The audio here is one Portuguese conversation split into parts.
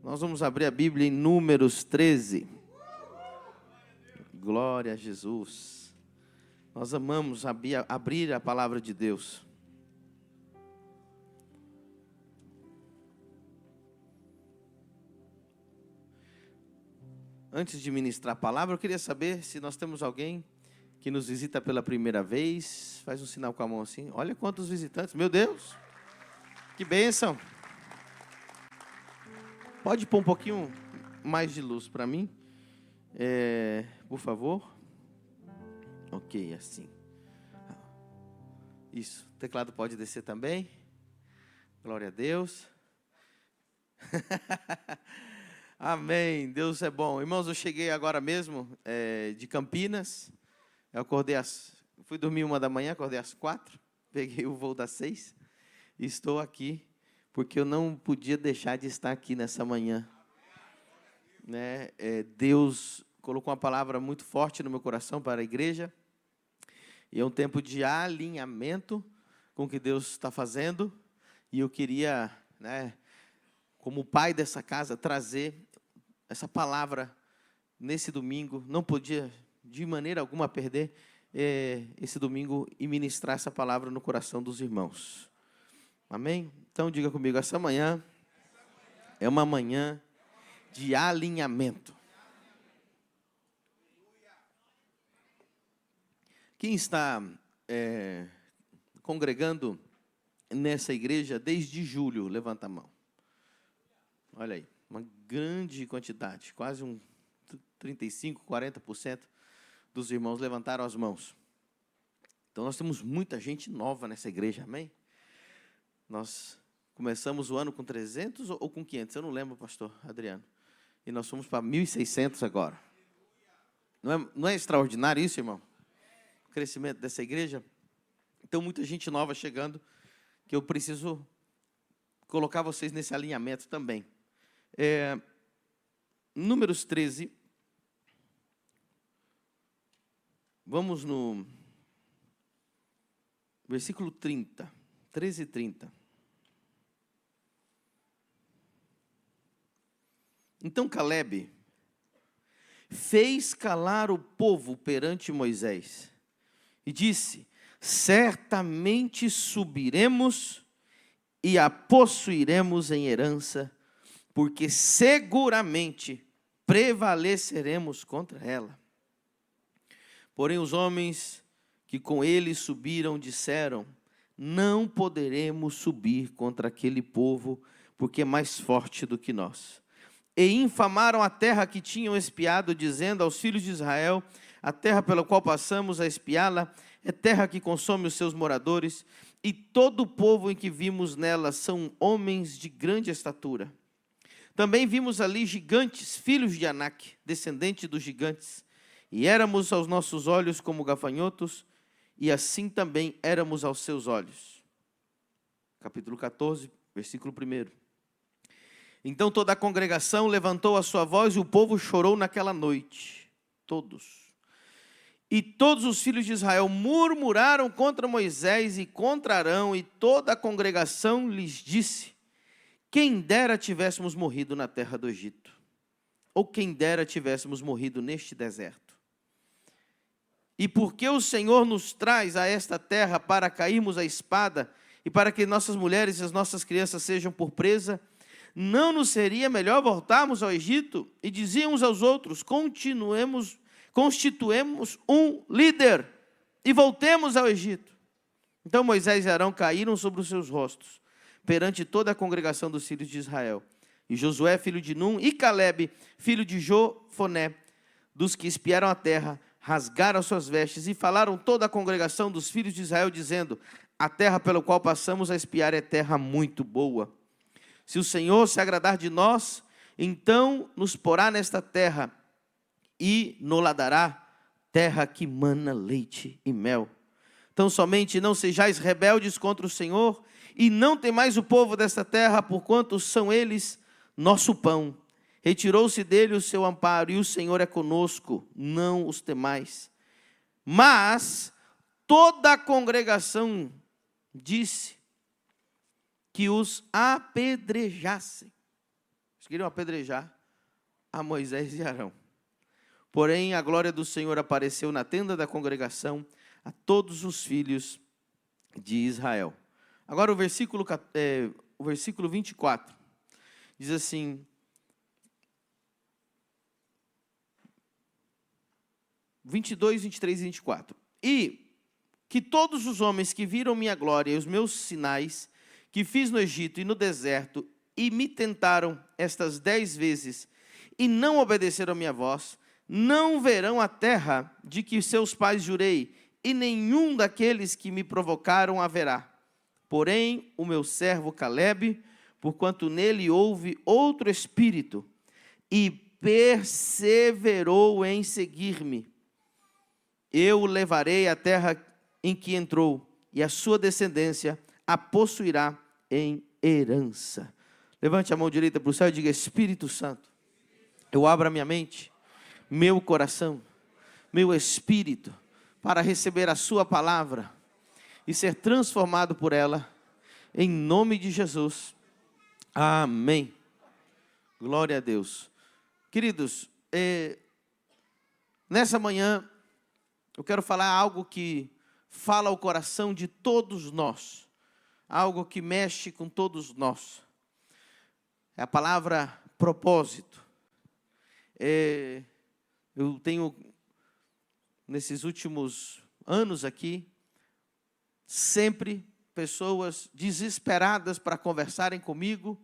Nós vamos abrir a Bíblia em Números 13. Glória a Jesus. Nós amamos abrir a palavra de Deus. Antes de ministrar a palavra, eu queria saber se nós temos alguém que nos visita pela primeira vez. Faz um sinal com a mão assim. Olha quantos visitantes. Meu Deus, que bênção. Pode pôr um pouquinho mais de luz para mim, por favor. Ok, assim. Isso, o teclado pode descer também. Glória a Deus. Amém, Deus é bom. Irmãos, eu cheguei agora mesmo de Campinas. Eu fui dormir 1 da manhã, acordei às 4. Peguei o voo das 6. E estou aqui porque eu não podia deixar de estar aqui nessa manhã. Deus colocou uma palavra muito forte no meu coração para a igreja. E é um tempo de alinhamento com o que Deus está fazendo. E eu queria, como pai dessa casa, trazer essa palavra nesse domingo. Não podia, de maneira alguma, perder esse domingo e ministrar essa palavra no coração dos irmãos. Amém? Então, diga comigo, essa manhã é uma manhã de alinhamento. Quem está congregando nessa igreja desde julho, levanta a mão. Olha aí, uma grande quantidade, quase 35%, 40% dos irmãos levantaram as mãos. Então, nós temos muita gente nova nessa igreja, amém? Nós começamos o ano com 300 ou com 500, eu não lembro, pastor Adriano. E nós fomos para 1.600 agora. Não é extraordinário isso, irmão? O crescimento dessa igreja. Então, muita gente nova chegando, que eu preciso colocar vocês nesse alinhamento também. Números 13. Vamos no versículo 30. 13 e 30. Então Calebe fez calar o povo perante Moisés e disse: certamente subiremos e a possuiremos em herança, porque seguramente prevaleceremos contra ela. Porém os homens que com ele subiram disseram: não poderemos subir contra aquele povo, porque é mais forte do que nós. E infamaram a terra que tinham espiado, dizendo aos filhos de Israel: a terra pela qual passamos a espiá-la é terra que consome os seus moradores, e todo o povo em que vimos nela são homens de grande estatura. Também vimos ali gigantes, filhos de Anak, descendentes dos gigantes, e éramos aos nossos olhos como gafanhotos, e assim também éramos aos seus olhos. Capítulo 14, versículo 1. Então toda a congregação levantou a sua voz e o povo chorou naquela noite. Todos. E todos os filhos de Israel murmuraram contra Moisés e contra Arão, e toda a congregação lhes disse: quem dera tivéssemos morrido na terra do Egito, ou quem dera tivéssemos morrido neste deserto. E porque o Senhor nos traz a esta terra para cairmos à espada, e para que nossas mulheres e as nossas crianças sejam por presa, não nos seria melhor voltarmos ao Egito? E diziam uns aos outros: constituemos um líder e voltemos ao Egito. Então Moisés e Arão caíram sobre os seus rostos perante toda a congregação dos filhos de Israel. E Josué, filho de Num, e Calebe, filho de Jofoné, dos que espiaram a terra, rasgaram suas vestes e falaram toda a congregação dos filhos de Israel, dizendo: a terra pela qual passamos a espiar é terra muito boa. Se o Senhor se agradar de nós, então nos porá nesta terra e nos dará terra que mana leite e mel. Então somente não sejais rebeldes contra o Senhor, e não temais o povo desta terra, porquanto são eles nosso pão. Retirou-se dele o seu amparo, e o Senhor é conosco, não os temais. Mas toda a congregação disse que os apedrejassem. queriam apedrejar a Moisés e Arão. Porém, a glória do Senhor apareceu na tenda da congregação a todos os filhos de Israel. Agora o versículo 24 diz assim: 22, 23 e 24. E que todos os homens que viram minha glória e os meus sinais que fiz no Egito e no deserto e me tentaram estas 10 vezes e não obedeceram a minha voz, não verão a terra de que seus pais jurei, e nenhum daqueles que me provocaram haverá. Porém, o meu servo Calebe, porquanto nele houve outro espírito, e perseverou em seguir-me, eu o levarei à terra em que entrou, e a sua descendência a possuirá em herança. Levante a mão direita para o céu e diga: Espírito Santo, eu abro a minha mente, meu coração, meu espírito, para receber a sua palavra e ser transformado por ela, em nome de Jesus. Amém. Glória a Deus. Queridos, nessa manhã, eu quero falar algo que fala ao coração de todos nós, algo que mexe com todos nós. É a palavra propósito. Eu tenho, nesses últimos anos aqui, sempre pessoas desesperadas para conversarem comigo,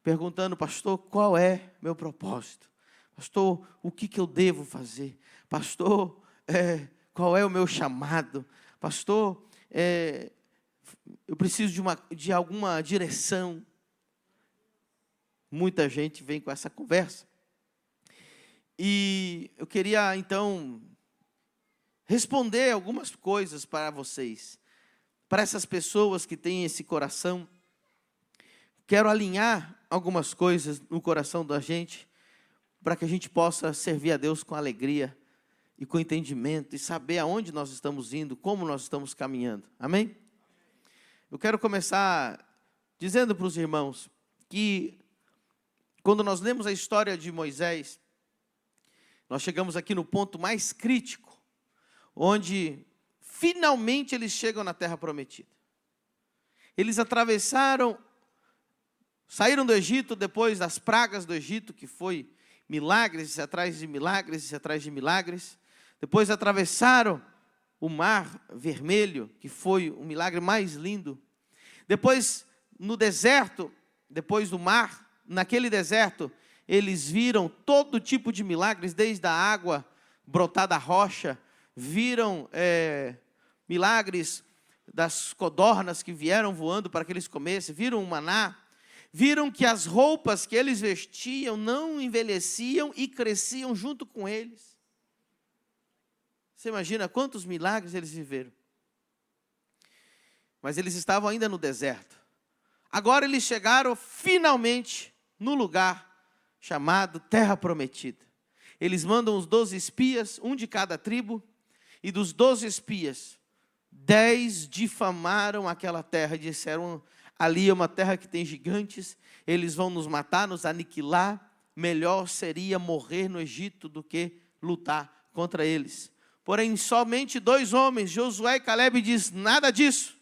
perguntando: pastor, qual é meu propósito? Pastor, o que eu devo fazer? Pastor, qual é o meu chamado? Pastor, eu preciso de alguma direção. Muita gente vem com essa conversa. E eu queria, então, responder algumas coisas para vocês. Para essas pessoas que têm esse coração, quero alinhar algumas coisas no coração da gente, para que a gente possa servir a Deus com alegria e com entendimento, e saber aonde nós estamos indo, como nós estamos caminhando. Amém? Eu quero começar dizendo para os irmãos que, quando nós lemos a história de Moisés, nós chegamos aqui no ponto mais crítico, onde finalmente eles chegam na terra prometida. Eles atravessaram, saíram do Egito depois das pragas do Egito, que foi milagres atrás de milagres atrás de milagres. Depois atravessaram o Mar Vermelho, que foi o milagre mais lindo. Depois, no deserto, depois do mar, naquele deserto, eles viram todo tipo de milagres, desde a água brotar da rocha, viram milagres das codornas que vieram voando para que eles comessem, viram o maná, viram que as roupas que eles vestiam não envelheciam e cresciam junto com eles. Você imagina quantos milagres eles viveram? Mas eles estavam ainda no deserto. Agora eles chegaram finalmente no lugar chamado Terra Prometida. Eles mandam os 12 espias, um de cada tribo, e dos 12 espias, 10 difamaram aquela terra, disseram: ali é uma terra que tem gigantes, eles vão nos matar, nos aniquilar, melhor seria morrer no Egito do que lutar contra eles. Porém, somente 2 homens, Josué e Calebe, diz: nada disso.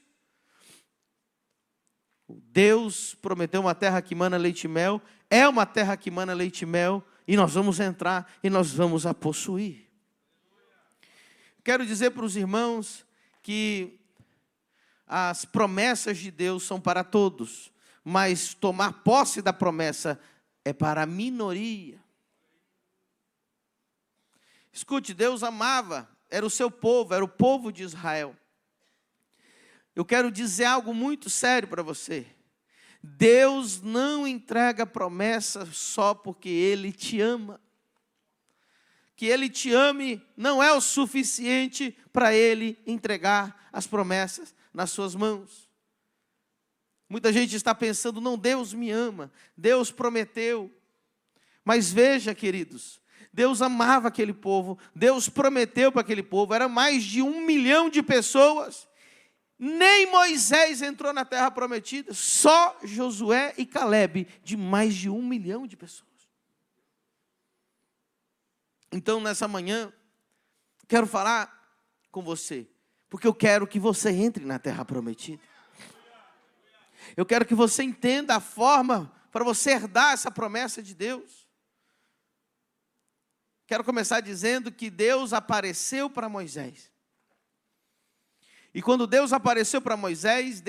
Deus prometeu uma terra que mana leite e mel, é uma terra que mana leite e mel, e nós vamos entrar e nós vamos a possuir. Quero dizer para os irmãos que as promessas de Deus são para todos, mas tomar posse da promessa é para a minoria. Escute, Deus amava, era o seu povo, era o povo de Israel. Eu quero dizer algo muito sério para você. Deus não entrega promessa só porque Ele te ama. Que Ele te ame não é o suficiente para Ele entregar as promessas nas suas mãos. Muita gente está pensando: não, Deus me ama, Deus prometeu. Mas veja, queridos, Deus amava aquele povo, Deus prometeu para aquele povo, era mais de 1 milhão de pessoas. Nem Moisés entrou na terra prometida, só Josué e Calebe, de mais de 1 milhão de pessoas. Então, nessa manhã, quero falar com você, porque eu quero que você entre na terra prometida. Eu quero que você entenda a forma para você herdar essa promessa de Deus. Quero começar dizendo que Deus apareceu para Moisés. E quando Deus apareceu para Moisés,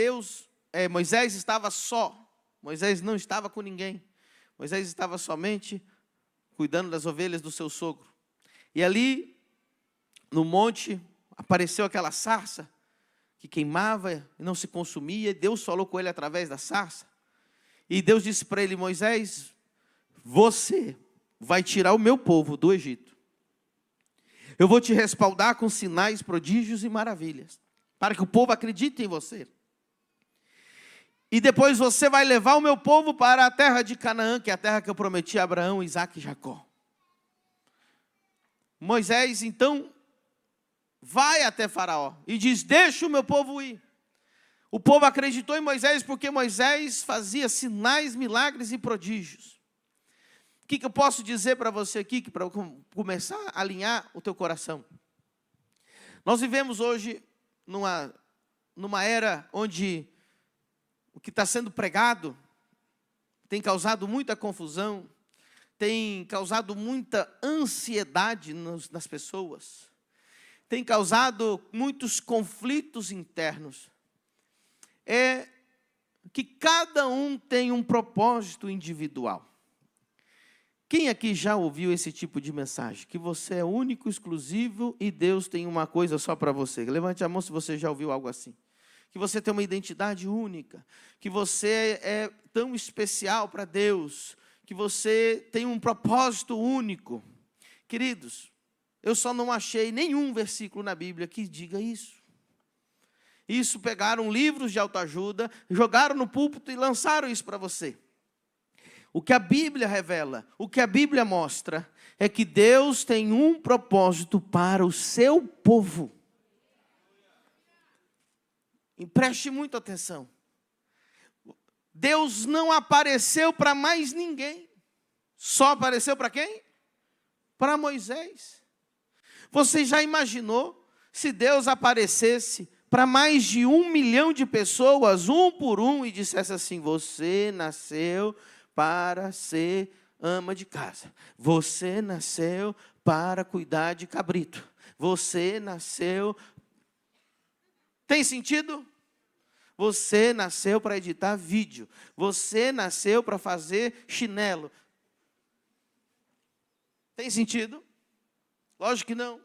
Moisés estava só. Moisés não estava com ninguém. Moisés estava somente cuidando das ovelhas do seu sogro. E ali, no monte, apareceu aquela sarça que queimava e não se consumia. Deus falou com ele através da sarça. E Deus disse para ele: Moisés, você vai tirar o meu povo do Egito. Eu vou te respaldar com sinais, prodígios e maravilhas, para que o povo acredite em você. E depois você vai levar o meu povo para a terra de Canaã, que é a terra que eu prometi a Abraão, Isaque e Jacó. Moisés, então, vai até Faraó e diz: deixa o meu povo ir. O povo acreditou em Moisés porque Moisés fazia sinais, milagres e prodígios. O que eu posso dizer para você aqui, para começar a alinhar o teu coração? Nós vivemos hoje numa era onde o que está sendo pregado tem causado muita confusão, tem causado muita ansiedade nas pessoas, tem causado muitos conflitos internos. É que cada um tem um propósito individual. Quem aqui já ouviu esse tipo de mensagem? Que você é único, exclusivo e Deus tem uma coisa só para você. Levante a mão se você já ouviu algo assim. Que você tem uma identidade única. Que você é tão especial para Deus. Que você tem um propósito único. Queridos, eu só não achei nenhum versículo na Bíblia que diga isso. Isso pegaram livros de autoajuda, jogaram no púlpito e lançaram isso para você. O que a Bíblia revela, o que a Bíblia mostra, é que Deus tem um propósito para o seu povo. E preste muita atenção. Deus não apareceu para mais ninguém. Só apareceu para quem? Para Moisés. Você já imaginou se Deus aparecesse para mais de 1 milhão de pessoas, um por um, e dissesse assim: você nasceu para ser ama de casa. Você nasceu para cuidar de cabrito. Você nasceu... Tem sentido? Você nasceu para editar vídeo. Você nasceu para fazer chinelo. Tem sentido? Lógico que não.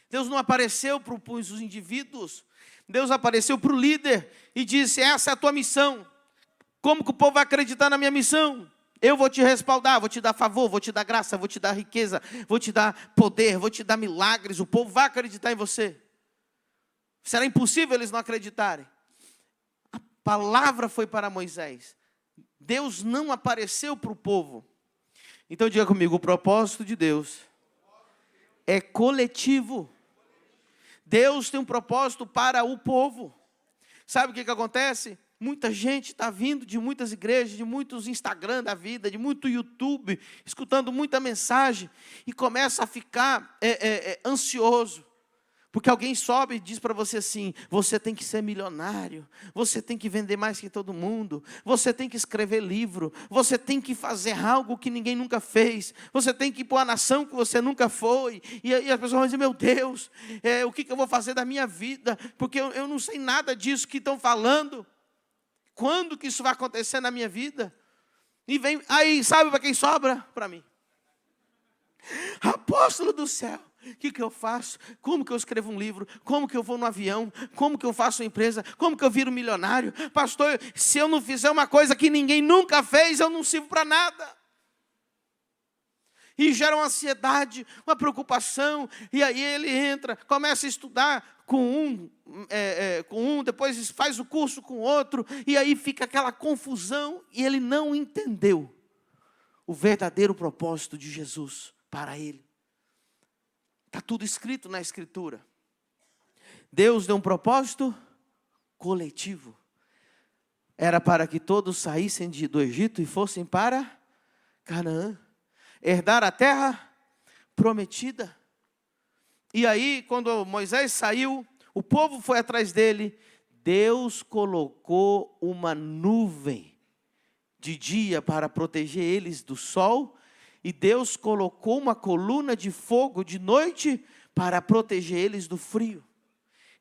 Deus não apareceu para os indivíduos. Deus apareceu para o líder e disse: essa é a tua missão. Como que o povo vai acreditar na minha missão? Eu vou te respaldar, vou te dar favor, vou te dar graça, vou te dar riqueza, vou te dar poder, vou te dar milagres. O povo vai acreditar em você. Será impossível eles não acreditarem. A palavra foi para Moisés. Deus não apareceu para o povo. Então diga comigo: o propósito de Deus é coletivo. Deus tem um propósito para o povo. Sabe o que acontece? Muita gente está vindo de muitas igrejas, de muitos Instagram da vida, de muito YouTube, escutando muita mensagem e começa a ficar ansioso. Porque alguém sobe e diz para você assim: você tem que ser milionário, você tem que vender mais que todo mundo, você tem que escrever livro, você tem que fazer algo que ninguém nunca fez, você tem que ir para uma nação que você nunca foi. E aí as pessoas vão dizer: meu Deus, o que eu vou fazer da minha vida? Porque eu não sei nada disso que estão falando. Quando que isso vai acontecer na minha vida? E vem, aí sabe para quem sobra? Para mim. Apóstolo do céu, o que eu faço? Como que eu escrevo um livro? Como que eu vou no avião? Como que eu faço uma empresa? Como que eu viro milionário? Pastor, se eu não fizer uma coisa que ninguém nunca fez, eu não sirvo para nada. E gera uma ansiedade, uma preocupação. E aí ele entra, começa a estudar com um, depois faz o curso com outro. E aí fica aquela confusão. E ele não entendeu o verdadeiro propósito de Jesus para ele. Está tudo escrito na Escritura. Deus deu um propósito coletivo. Era para que todos saíssem do Egito e fossem para Canaã, herdar a terra prometida. E aí, quando Moisés saiu, o povo foi atrás dele. Deus colocou uma nuvem de dia para proteger eles do sol, e Deus colocou uma coluna de fogo de noite para proteger eles do frio.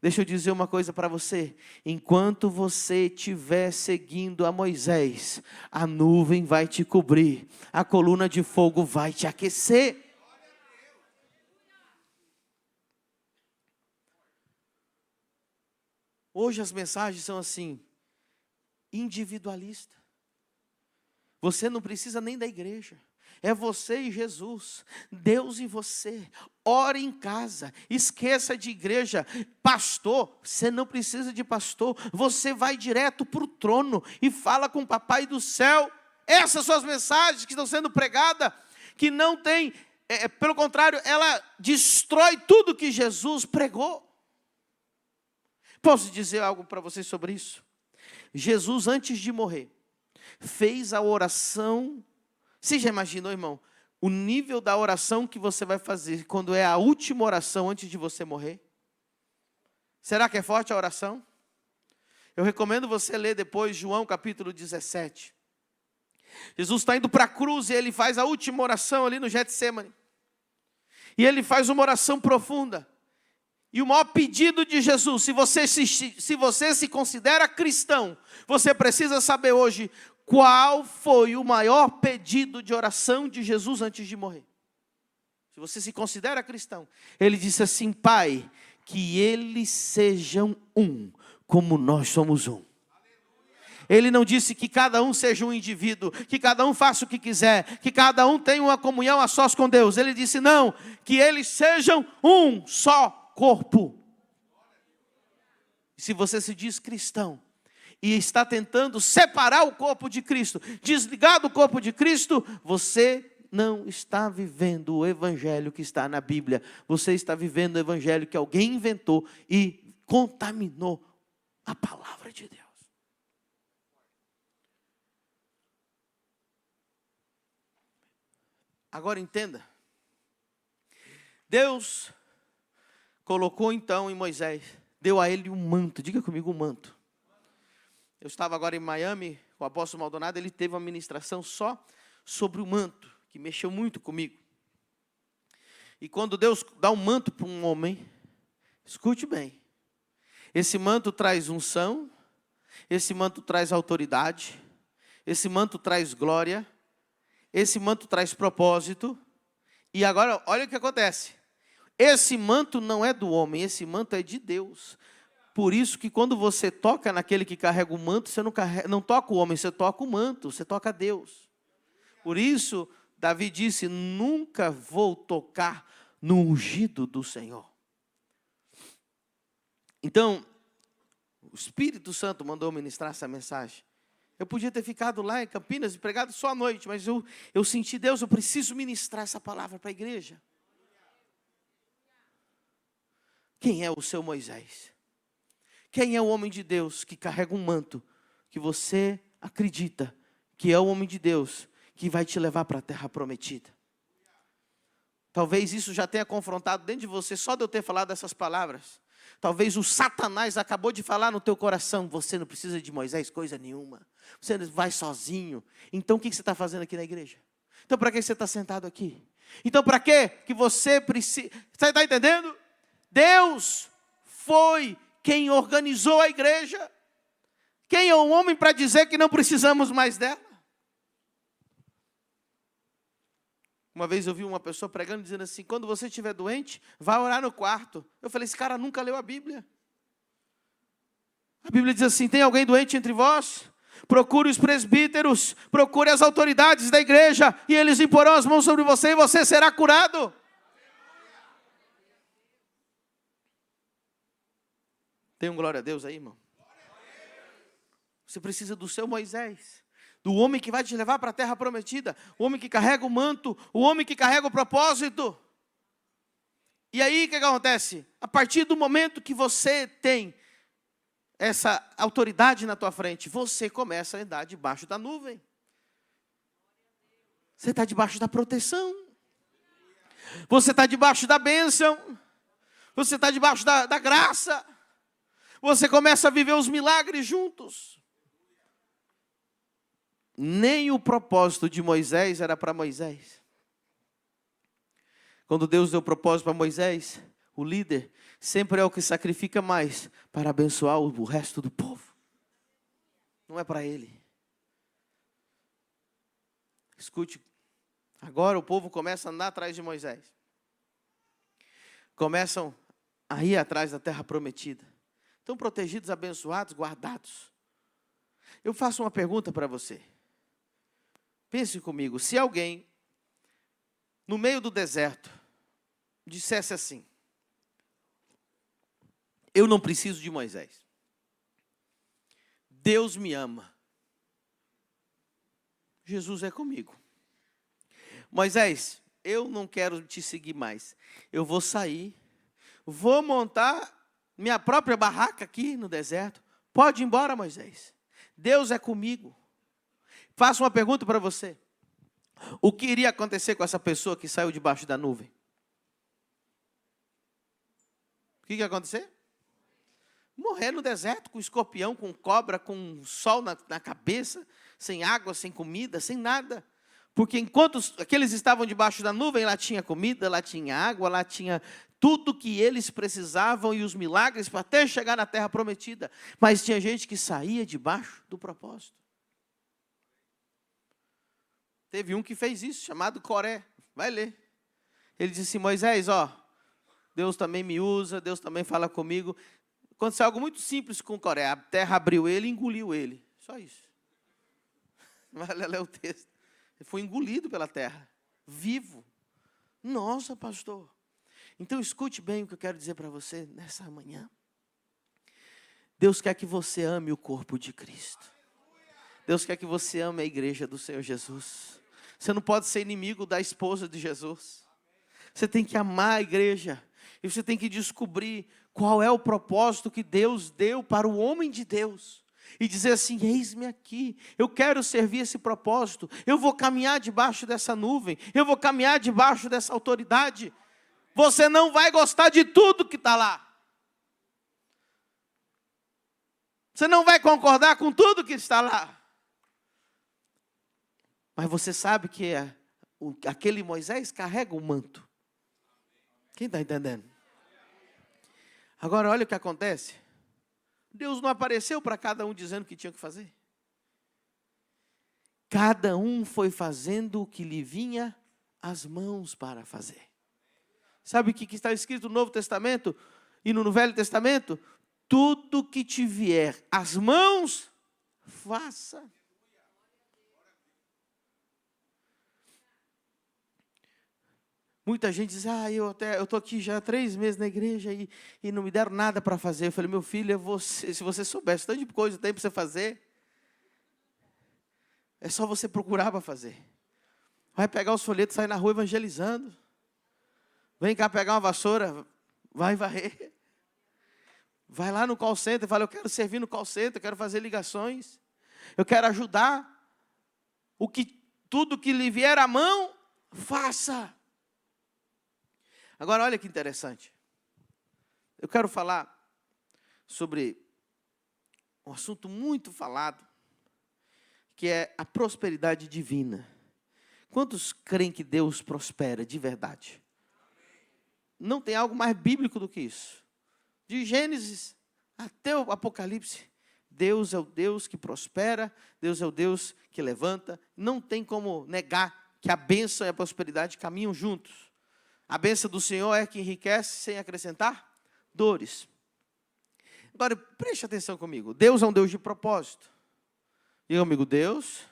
Deixa eu dizer uma coisa para você: enquanto você estiver seguindo a Moisés, a nuvem vai te cobrir, a coluna de fogo vai te aquecer. Hoje as mensagens são assim, individualista. Você não precisa nem da igreja. É você e Jesus, Deus e você. Ore em casa, esqueça de igreja. Pastor, você não precisa de pastor. Você vai direto para o trono e fala com o papai do céu. Essas são as mensagens que estão sendo pregadas, que não tem, pelo contrário, ela destrói tudo que Jesus pregou. Posso dizer algo para vocês sobre isso? Jesus, antes de morrer, fez a oração. Você já imaginou, irmão, o nível da oração que você vai fazer quando é a última oração antes de você morrer? Será que é forte a oração? Eu recomendo você ler depois João capítulo 17. Jesus está indo para a cruz e ele faz a última oração ali no Getsêmani. E ele faz uma oração profunda. E o maior pedido de Jesus, se você se considera cristão, você precisa saber hoje qual foi o maior pedido de oração de Jesus antes de morrer. Se você se considera cristão, ele disse assim: Pai, que eles sejam um, como nós somos um. Ele não disse que cada um seja um indivíduo, que cada um faça o que quiser, que cada um tenha uma comunhão a sós com Deus. Ele disse não, que eles sejam um só corpo. Se você se diz cristão e está tentando separar o corpo de Cristo, desligar do corpo de Cristo, você não está vivendo o evangelho que está na Bíblia. Você está vivendo o evangelho que alguém inventou e contaminou a palavra de Deus. Agora entenda. Deus colocou então em Moisés, deu a ele um manto. Diga comigo, um manto. Eu estava agora em Miami com o apóstolo Maldonado, ele teve uma ministração só sobre o manto, que mexeu muito comigo. E quando Deus dá um manto para um homem, escute bem, esse manto traz unção, esse manto traz autoridade, esse manto traz glória, esse manto traz propósito. E agora, olha o que acontece. Esse manto não é do homem, esse manto é de Deus. Por isso que quando você toca naquele que carrega o manto, você não toca o homem, você toca o manto, você toca Deus. Por isso, Davi disse, nunca vou tocar no ungido do Senhor. Então, o Espírito Santo mandou ministrar essa mensagem. Eu podia ter ficado lá em Campinas e pregado só à noite, mas eu senti, Deus, eu preciso ministrar essa palavra para a igreja. Quem é o seu Moisés? Quem é o homem de Deus que carrega um manto, que você acredita que é o homem de Deus, que vai te levar para a terra prometida? Talvez isso já tenha confrontado dentro de você, só de eu ter falado essas palavras. Talvez o Satanás acabou de falar no teu coração, você não precisa de Moisés coisa nenhuma, você vai sozinho. Então o que você está fazendo aqui na igreja? Então para que você está sentado aqui? Então para que você precisa? Você está entendendo? Deus foi quem organizou a igreja. Quem é o homem para dizer que não precisamos mais dela? Uma vez eu vi uma pessoa pregando, dizendo assim, quando você estiver doente, vá orar no quarto. Eu falei, esse cara nunca leu a Bíblia. A Bíblia diz assim, tem alguém doente entre vós? Procure os presbíteros, procure as autoridades da igreja, e eles imporão as mãos sobre você, e você será curado. Tem um glória a Deus aí, irmão? Você precisa do seu Moisés. Do homem que vai te levar para a terra prometida, o homem que carrega o manto, o homem que carrega o propósito. E aí o que acontece? A partir do momento que você tem essa autoridade na tua frente, você começa a andar debaixo da nuvem. Você está debaixo da proteção. Você está debaixo da bênção. Você está debaixo da graça. Você começa a viver os milagres juntos. Nem o propósito de Moisés era para Moisés. Quando Deus deu o propósito para Moisés, o líder sempre é o que sacrifica mais para abençoar o resto do povo. Não é para ele. Escute, agora o povo começa a andar atrás de Moisés. Começam a ir atrás da terra prometida. Estão protegidos, abençoados, guardados. Eu faço uma pergunta para você. Pense comigo, se alguém, no meio do deserto, dissesse assim: eu não preciso de Moisés. Deus me ama. Jesus é comigo. Moisés, eu não quero te seguir mais. Eu vou sair, vou montar minha própria barraca aqui no deserto. Pode ir embora, Moisés. Deus é comigo. Faço uma pergunta para você. O que iria acontecer com essa pessoa que saiu debaixo da nuvem? O que ia acontecer? Morrer no deserto com escorpião, com cobra, com sol na cabeça, sem água, sem comida, sem nada. Porque enquanto aqueles estavam debaixo da nuvem, lá tinha comida, lá tinha água, lá tinha tudo que eles precisavam e os milagres para até chegar na terra prometida. Mas tinha gente que saía debaixo do propósito. Teve um que fez isso, chamado Coré. Vai ler. Ele disse assim: Moisés, Deus também me usa, Deus também fala comigo. Aconteceu algo muito simples com Coré. A terra abriu ele e engoliu ele. Só isso. Vai ler o texto. Ele foi engolido pela terra. Vivo. Nossa, pastor. Então escute bem o que eu quero dizer para você nessa manhã. Deus quer que você ame o corpo de Cristo. Deus quer que você ame a igreja do Senhor Jesus. Você não pode ser inimigo da esposa de Jesus. Você tem que amar a igreja. E você tem que descobrir qual é o propósito que Deus deu para o homem de Deus. E dizer assim: eis-me aqui, eu quero servir esse propósito. Eu vou caminhar debaixo dessa nuvem. Eu vou caminhar debaixo dessa autoridade. Você não vai gostar de tudo que está lá. Você não vai concordar com tudo que está lá. Mas você sabe que aquele Moisés carrega o manto. Quem está entendendo? Agora olha o que acontece. Deus não apareceu para cada um dizendo o que tinha que fazer. Cada um foi fazendo o que lhe vinha às mãos para fazer. Sabe o que está escrito no Novo Testamento e no Velho Testamento? Tudo que te vier às mãos, faça. Muita gente diz: eu estou aqui já há 3 meses na igreja e não me deram nada para fazer. Eu falei: meu filho, se você soubesse tanto de coisa que tem para você fazer, é só você procurar para fazer. Vai pegar os folhetos, sai na rua evangelizando. Vem cá pegar uma vassoura, vai varrer. Vai lá no call center e fala: eu quero servir no call center, eu quero fazer ligações. Eu quero ajudar. Tudo que lhe vier à mão, faça. Agora, olha que interessante. Eu quero falar sobre um assunto muito falado, que é a prosperidade divina. Quantos creem que Deus prospera de verdade? Não tem algo mais bíblico do que isso. De Gênesis até o Apocalipse, Deus é o Deus que prospera, Deus é o Deus que levanta. Não tem como negar que a bênção e a prosperidade caminham juntos. A bênção do Senhor é que enriquece sem acrescentar dores. Agora, preste atenção comigo. Deus é um Deus de propósito. Diga comigo: Deus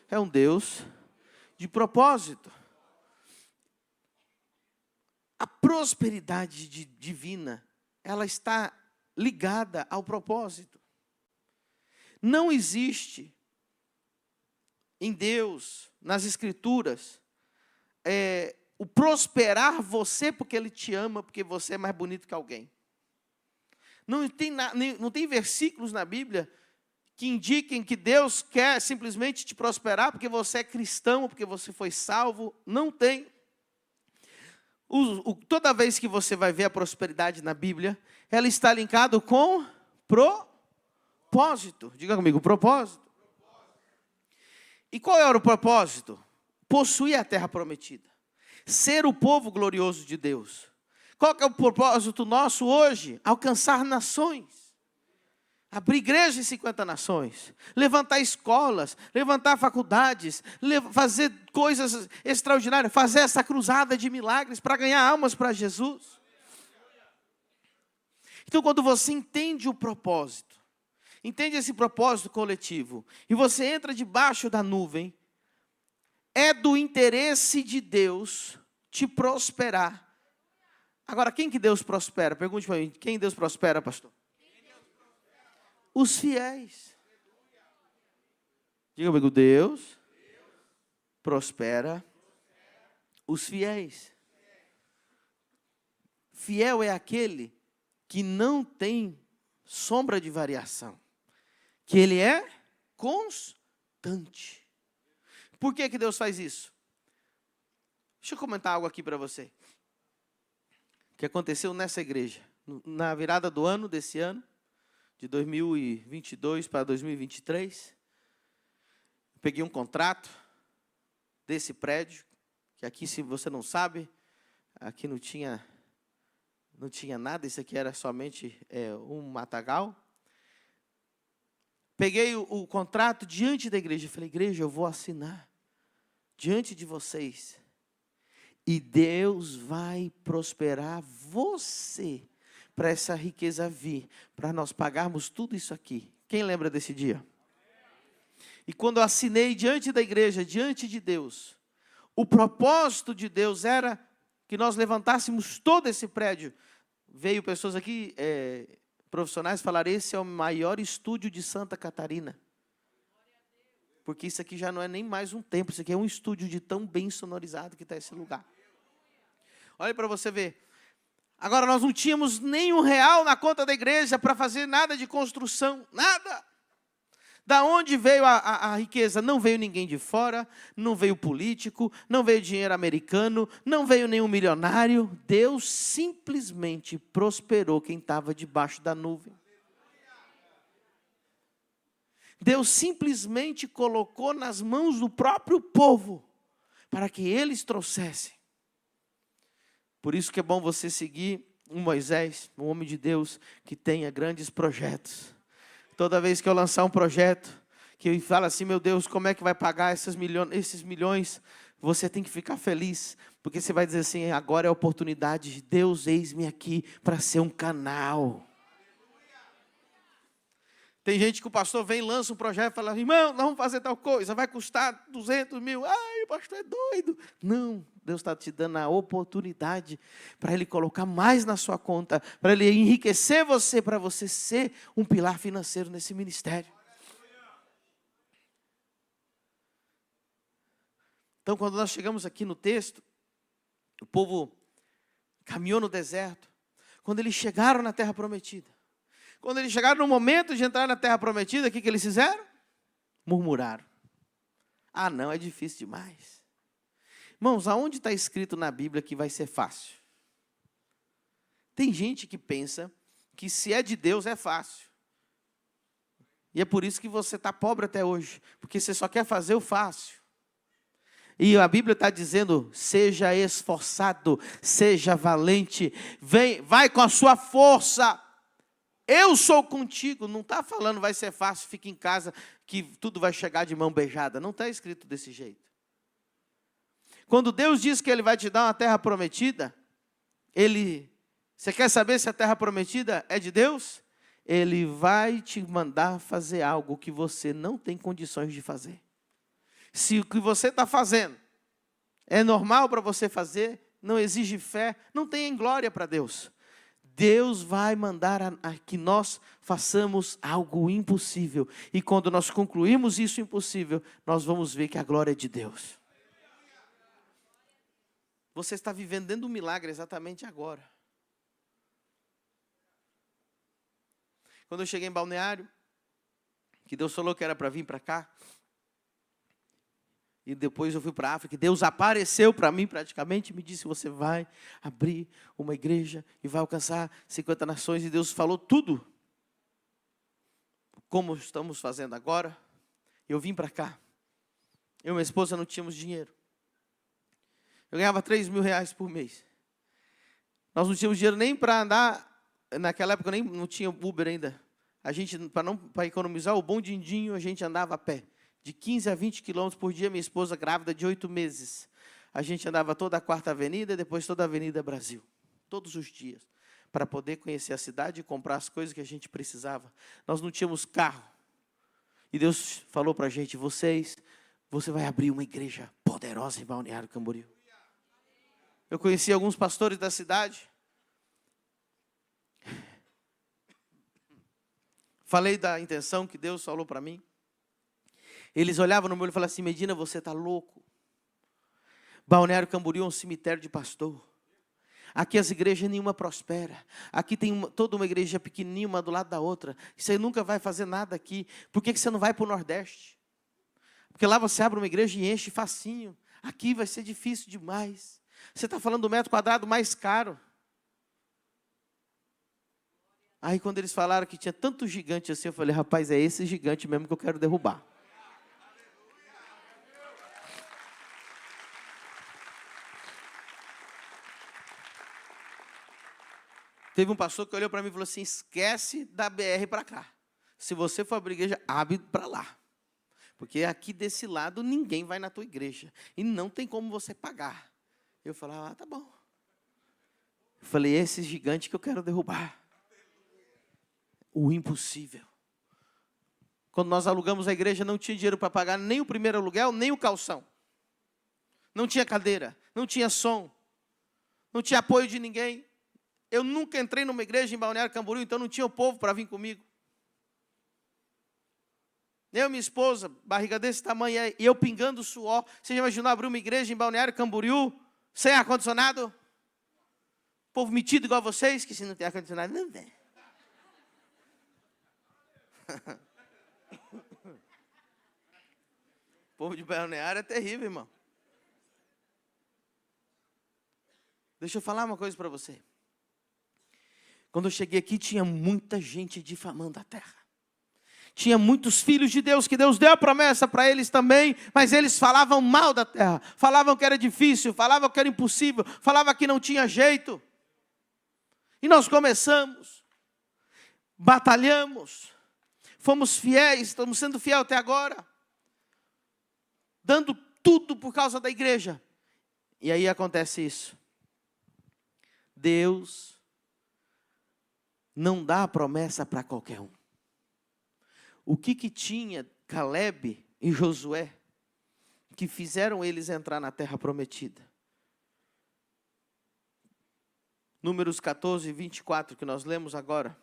é um Deus de propósito. A prosperidade divina, ela está ligada ao propósito. Não existe em Deus, nas Escrituras, o prosperar você porque Ele te ama, porque você é mais bonito que alguém. Não tem versículos na Bíblia que indiquem que Deus quer simplesmente te prosperar porque você é cristão, porque você foi salvo. Não tem. Toda vez que você vai ver a prosperidade na Bíblia, ela está linkada com propósito. Diga comigo, propósito. E qual era o propósito? Possuir a terra prometida. Ser o povo glorioso de Deus. Qual que é o propósito nosso hoje? Alcançar nações. Abrir igreja em 50 nações. Levantar escolas, levantar faculdades, fazer coisas extraordinárias. Fazer essa cruzada de milagres para ganhar almas para Jesus. Então, quando você entende o propósito, entende esse propósito coletivo, e você entra debaixo da nuvem, é do interesse de Deus te prosperar. Agora, quem que Deus prospera? Pergunte para mim, quem Deus prospera, pastor? Os fiéis. Diga comigo, Deus prospera os fiéis. Fiel é aquele que não tem sombra de variação, que ele é constante. Por que Deus faz isso? Deixa eu comentar algo aqui para você, que aconteceu nessa igreja, na virada do ano, desse ano, de 2022 para 2023, peguei um contrato desse prédio, que aqui, se você não sabe, aqui não tinha nada, isso aqui era somente um matagal. Peguei o contrato diante da igreja, falei, igreja, eu vou assinar diante de vocês, e Deus vai prosperar você, para essa riqueza vir, para nós pagarmos tudo isso aqui. Quem lembra desse dia? E quando eu assinei diante da igreja, diante de Deus, o propósito de Deus era que nós levantássemos todo esse prédio. Veio pessoas aqui, profissionais, falaram, esse é o maior estúdio de Santa Catarina. Porque isso aqui já não é nem mais um templo, isso aqui é um estúdio de tão bem sonorizado que está esse lugar. Olha para você ver. Agora, nós não tínhamos nem R$1 na conta da igreja para fazer nada de construção, nada. Da onde veio a riqueza? Não veio ninguém de fora, não veio político, não veio dinheiro americano, não veio nenhum milionário. Deus simplesmente prosperou quem estava debaixo da nuvem. Deus simplesmente colocou nas mãos do próprio povo, para que eles trouxessem. Por isso que é bom você seguir um Moisés, um homem de Deus, que tenha grandes projetos. Toda vez que eu lançar um projeto, que eu falo assim, meu Deus, como é que vai pagar esses milhões? Você tem que ficar feliz, porque você vai dizer assim, agora é a oportunidade de Deus, eis-me aqui para ser um canal. Tem gente que o pastor vem, lança um projeto e fala, irmão, nós vamos fazer tal coisa, vai custar 200 mil. Ai, o pastor é doido. Não, Deus está te dando a oportunidade para Ele colocar mais na sua conta, para Ele enriquecer você, para você ser um pilar financeiro nesse ministério. Então, quando nós chegamos aqui no texto, o povo caminhou no deserto. Quando eles chegaram na terra prometida, quando eles chegaram no momento de entrar na terra prometida, o que eles fizeram? Murmuraram. Ah, não, é difícil demais. Irmãos, aonde está escrito na Bíblia que vai ser fácil? Tem gente que pensa que se é de Deus é fácil. E é por isso que você está pobre até hoje, porque você só quer fazer o fácil. E a Bíblia está dizendo, seja esforçado, seja valente, vai com a sua força. Eu sou contigo, não está falando vai ser fácil, fica em casa, que tudo vai chegar de mão beijada. Não está escrito desse jeito. Quando Deus diz que Ele vai te dar uma terra prometida, você quer saber se a terra prometida é de Deus? Ele vai te mandar fazer algo que você não tem condições de fazer. Se o que você está fazendo é normal para você fazer, não exige fé, não tem glória para Deus. Deus vai mandar a que nós façamos algo impossível. E quando nós concluímos isso impossível, nós vamos ver que a glória é de Deus. Você está vivendo dentro do milagre exatamente agora. quando eu cheguei em Balneário, que Deus falou que era para vir para cá, e depois eu fui para a África, Deus apareceu para mim praticamente e me disse, você vai abrir uma igreja e vai alcançar 50 nações, e Deus falou tudo, como estamos fazendo agora. Eu vim para cá, eu e minha esposa não tínhamos dinheiro, eu ganhava 3 mil reais por mês, nós não tínhamos dinheiro nem para andar, naquela época nem não tinha Uber ainda, a gente, para economizar o bom din-dinho, a gente andava a pé, de 15 a 20 quilômetros por dia. Minha esposa grávida de 8 meses. A gente andava toda a 4ª Avenida, depois toda a Avenida Brasil. Todos os dias. Para poder conhecer a cidade e comprar as coisas que a gente precisava. Nós não tínhamos carro. E Deus falou para a gente, você vai abrir uma igreja poderosa em Balneário Camboriú. Eu conheci alguns pastores da cidade. Falei da intenção que Deus falou para mim. Eles olhavam no meu olho e falavam assim, Medina, você está louco. Balneário Camboriú é um cemitério de pastor. Aqui as igrejas nenhuma prospera. Aqui tem toda uma igreja pequenininha, uma do lado da outra. Você nunca vai fazer nada aqui. Por que você não vai para o Nordeste? Porque lá você abre uma igreja e enche facinho. Aqui vai ser difícil demais. Você está falando do metro quadrado mais caro. Aí quando eles falaram que tinha tanto gigante assim, eu falei, rapaz, é esse gigante mesmo que eu quero derrubar. Teve um pastor que olhou para mim e falou assim, esquece da BR para cá. Se você for abrir igreja, abre para lá. Porque aqui desse lado ninguém vai na tua igreja. E não tem como você pagar. Eu falei, tá bom. Eu falei, esse gigante que eu quero derrubar. O impossível. Quando nós alugamos a igreja, não tinha dinheiro para pagar nem o primeiro aluguel, nem o calção. Não tinha cadeira, não tinha som. Não tinha apoio de ninguém. Eu nunca entrei numa igreja em Balneário Camboriú, então não tinha o povo para vir comigo. Eu e minha esposa, barriga desse tamanho, e eu pingando suor. Você já imaginou abrir uma igreja em Balneário Camboriú, sem ar-condicionado? Povo metido igual vocês, que se não tem ar-condicionado, não tem. O povo de Balneário é terrível, irmão. Deixa eu falar uma coisa para você. Quando eu cheguei aqui, tinha muita gente difamando a terra. Tinha muitos filhos de Deus, que Deus deu a promessa para eles também, mas eles falavam mal da terra. Falavam que era difícil, falavam que era impossível, falavam que não tinha jeito. E nós começamos, batalhamos, fomos fiéis, estamos sendo fiéis até agora. Dando tudo por causa da igreja. E aí acontece isso. Deus não dá a promessa para qualquer um. O que tinha Caleb e Josué que fizeram eles entrar na terra prometida? Números 14, 24, que nós lemos agora.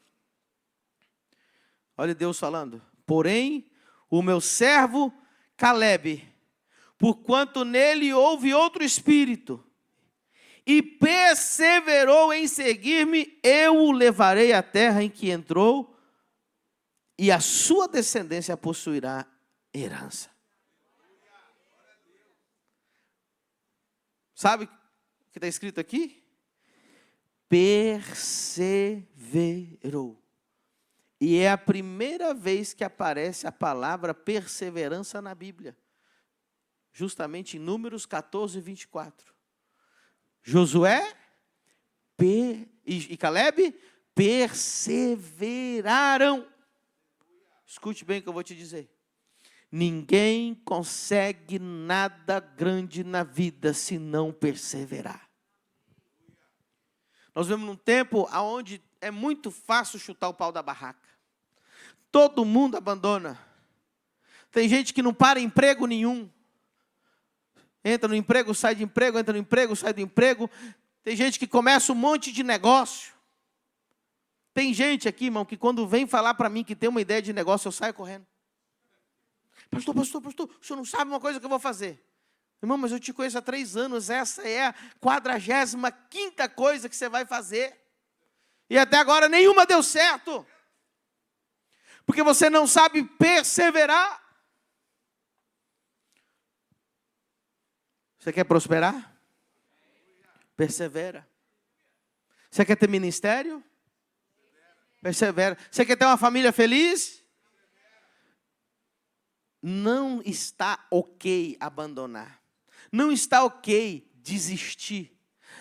Olha Deus falando. Porém, o meu servo Caleb, porquanto nele houve outro espírito, e perseverou em seguir-me, eu o levarei à terra em que entrou, e a sua descendência possuirá herança. Sabe o que está escrito aqui? Perseverou. E é a primeira vez que aparece a palavra perseverança na Bíblia. Justamente em Números 14, 24. Josué e Caleb perseveraram. Escute bem o que eu vou te dizer. Ninguém consegue nada grande na vida se não perseverar. Nós vivemos num tempo onde é muito fácil chutar o pau da barraca. Todo mundo abandona. Tem gente que não para emprego nenhum. Entra no emprego, sai de emprego, entra no emprego, sai do emprego. Tem gente que começa um monte de negócio. Tem gente aqui, irmão, que quando vem falar para mim que tem uma ideia de negócio, eu saio correndo. Pastor, o senhor não sabe uma coisa que eu vou fazer. Irmão, mas eu te conheço há 3 anos, essa é a 45ª coisa que você vai fazer. E até agora nenhuma deu certo. Porque você não sabe perseverar. Você quer prosperar? Persevera. Você quer ter ministério? Persevera. Você quer ter uma família feliz? Não está ok abandonar. Não está ok desistir.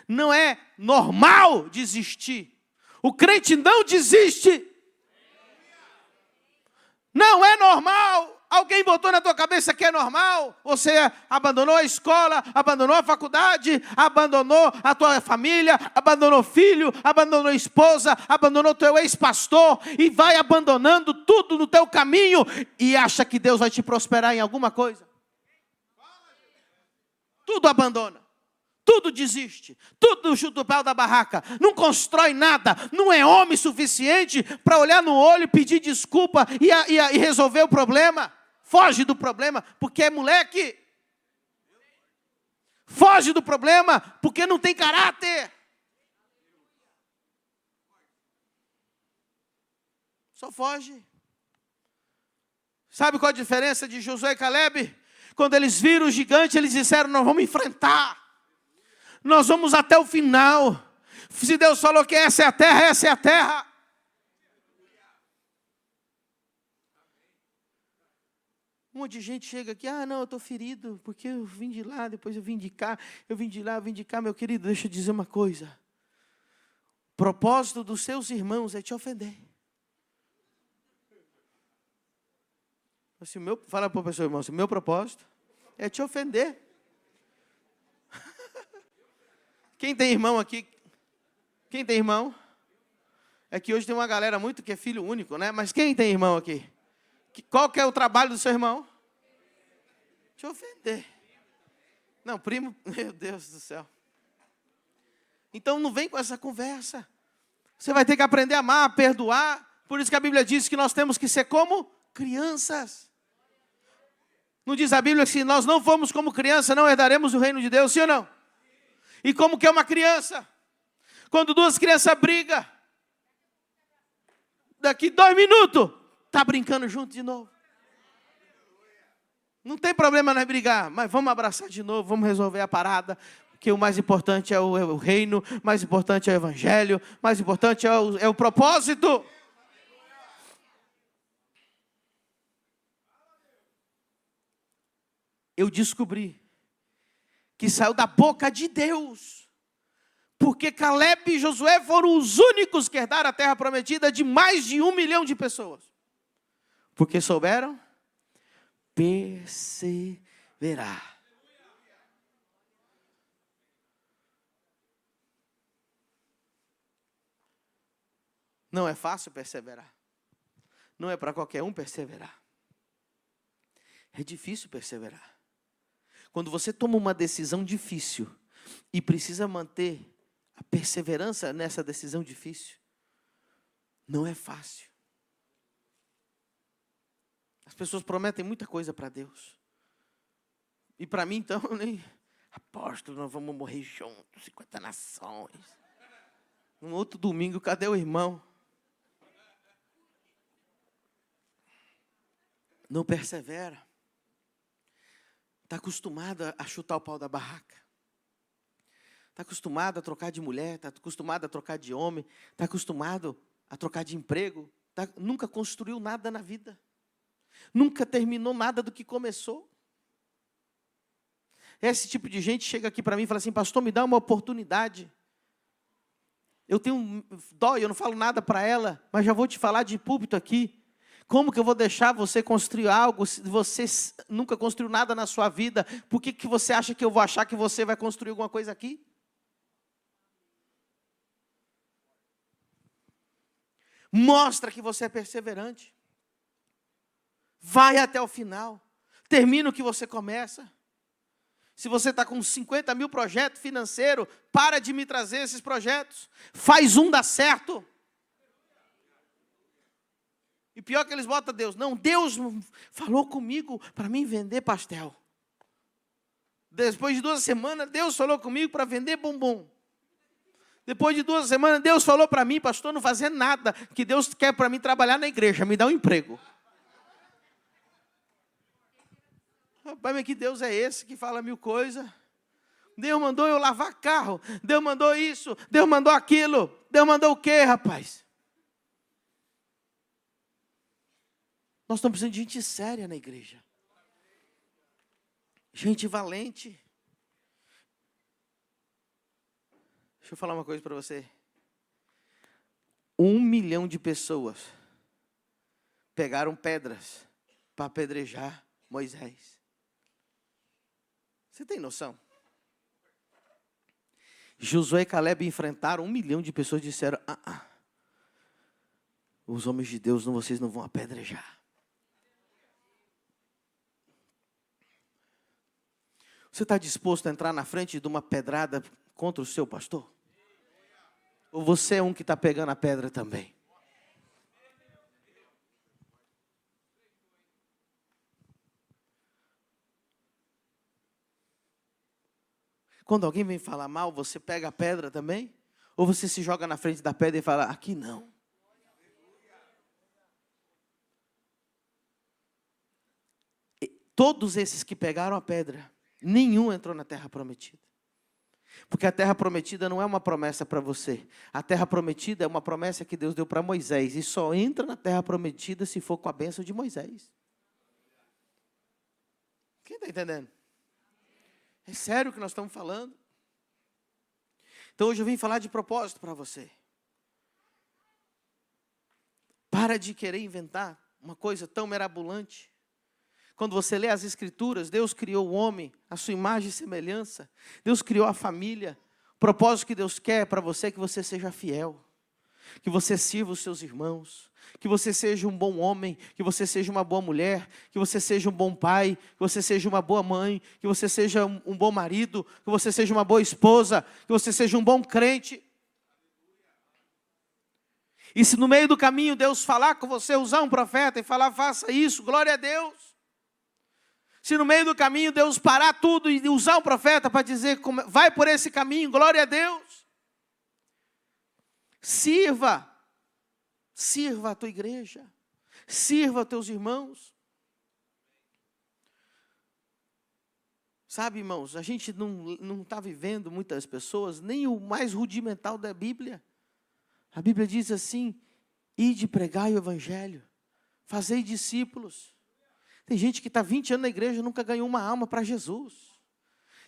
Não é normal desistir. O crente não desiste. Não é normal. Alguém botou na tua cabeça que é normal. Você abandonou a escola, abandonou a faculdade, abandonou a tua família, abandonou filho, abandonou esposa, abandonou teu ex-pastor e vai abandonando tudo no teu caminho e acha que Deus vai te prosperar em alguma coisa. Tudo abandona. Tudo desiste, tudo chuta o pau da barraca, não constrói nada, não é homem suficiente para olhar no olho, pedir desculpa e resolver o problema. Foge do problema porque é moleque. Foge do problema porque não tem caráter. Só foge. Sabe qual a diferença de Josué e Calebe? Quando eles viram o gigante, eles disseram, nós vamos enfrentar. Nós vamos até o final. Se Deus falou que essa é a terra, essa é a terra. Um monte de gente chega aqui, não, eu estou ferido, porque eu vim de lá, depois eu vim de cá, eu vim de lá, eu vim de cá. Meu querido, deixa eu dizer uma coisa. O propósito dos seus irmãos é te ofender. Fala para o seu irmão, o meu propósito é te ofender. Quem tem irmão aqui? Quem tem irmão? É que hoje tem uma galera muito que é filho único, né? Mas quem tem irmão aqui? Qual que é o trabalho do seu irmão? Te ofender. Não, primo, meu Deus do céu. Então não vem com essa conversa. Você vai ter que aprender a amar, a perdoar. Por isso que a Bíblia diz que nós temos que ser como crianças. Não diz a Bíblia que se nós não formos como criança, não herdaremos o reino de Deus, sim ou não? E como que é uma criança? Quando duas crianças brigam, daqui 2 minutos, está brincando junto de novo. Não tem problema nós brigar, mas vamos abraçar de novo, vamos resolver a parada, porque o mais importante é o reino, o mais importante é o evangelho, o mais importante é o propósito. Eu descobri que saiu da boca de Deus, porque Calebe e Josué foram os únicos que herdaram a terra prometida de mais de 1 milhão de pessoas, porque souberam perseverar. Não é fácil perseverar, não é para qualquer um perseverar, é difícil perseverar. Quando você toma uma decisão difícil e precisa manter a perseverança nessa decisão difícil, não é fácil. As pessoas prometem muita coisa para Deus. E para mim, então, nem apóstolo, nós vamos morrer juntos, 50 nações. No outro domingo, cadê o irmão? Não persevera. Está acostumado a chutar o pau da barraca. Está acostumado a trocar de mulher, está acostumado a trocar de homem, está acostumado a trocar de emprego. Nunca construiu nada na vida. Nunca terminou nada do que começou. Esse tipo de gente chega aqui para mim e fala assim, pastor, me dá uma oportunidade. Eu tenho dó, eu não falo nada para ela, mas já vou te falar de púlpito aqui. Como que eu vou deixar você construir algo se você nunca construiu nada na sua vida? Por que você acha que eu vou achar que você vai construir alguma coisa aqui? Mostra que você é perseverante. Vai até o final. Termina o que você começa. Se você está com 50 mil projetos financeiros, para de me trazer esses projetos. Faz um dar certo. E pior que eles botam Deus. Não, Deus falou comigo para mim vender pastel. Depois de 2 semanas, Deus falou comigo para vender bombom. Depois de 2 semanas, Deus falou para mim, pastor, não fazer nada, que Deus quer para mim trabalhar na igreja, me dar um emprego. Rapaz, mas que Deus é esse que fala 1000 coisas? Deus mandou eu lavar carro, Deus mandou isso, Deus mandou aquilo, Deus mandou o quê, rapaz? Nós estamos precisando de gente séria na igreja. Gente valente. Deixa eu falar uma coisa para você. 1 milhão de pessoas pegaram pedras para apedrejar Moisés. Você tem noção? Josué e Caleb enfrentaram 1 milhão de pessoas e disseram, os homens de Deus, vocês não vão apedrejar. Você está disposto a entrar na frente de uma pedrada contra o seu pastor? Ou você é um que está pegando a pedra também? Quando alguém vem falar mal, você pega a pedra também? Ou você se joga na frente da pedra e fala, aqui não. Todos esses que pegaram a pedra, nenhum entrou na terra prometida. Porque a terra prometida não é uma promessa para você. A terra prometida é uma promessa que Deus deu para Moisés. E só entra na terra prometida se for com a bênção de Moisés. Quem está entendendo? É sério o que nós estamos falando? Então hoje eu vim falar de propósito para você. Para de querer inventar uma coisa tão mirabolante. Quando você lê as Escrituras, Deus criou o homem, a sua imagem e semelhança. Deus criou a família. O propósito que Deus quer para você é que você seja fiel. Que você sirva os seus irmãos. Que você seja um bom homem. Que você seja uma boa mulher. Que você seja um bom pai. Que você seja uma boa mãe. Que você seja um bom marido. Que você seja uma boa esposa. Que você seja um bom crente. E se no meio do caminho Deus falar com você, usar um profeta e falar, faça isso, glória a Deus. Se no meio do caminho Deus parar tudo e usar um profeta para dizer, vai por esse caminho, glória a Deus. Sirva a tua igreja, sirva os teus irmãos. Sabe, irmãos, a gente não está vivendo, muitas pessoas, nem o mais rudimental da Bíblia. A Bíblia diz assim, ide pregai o evangelho, fazei discípulos. Tem gente que está 20 anos na igreja e nunca ganhou uma alma para Jesus.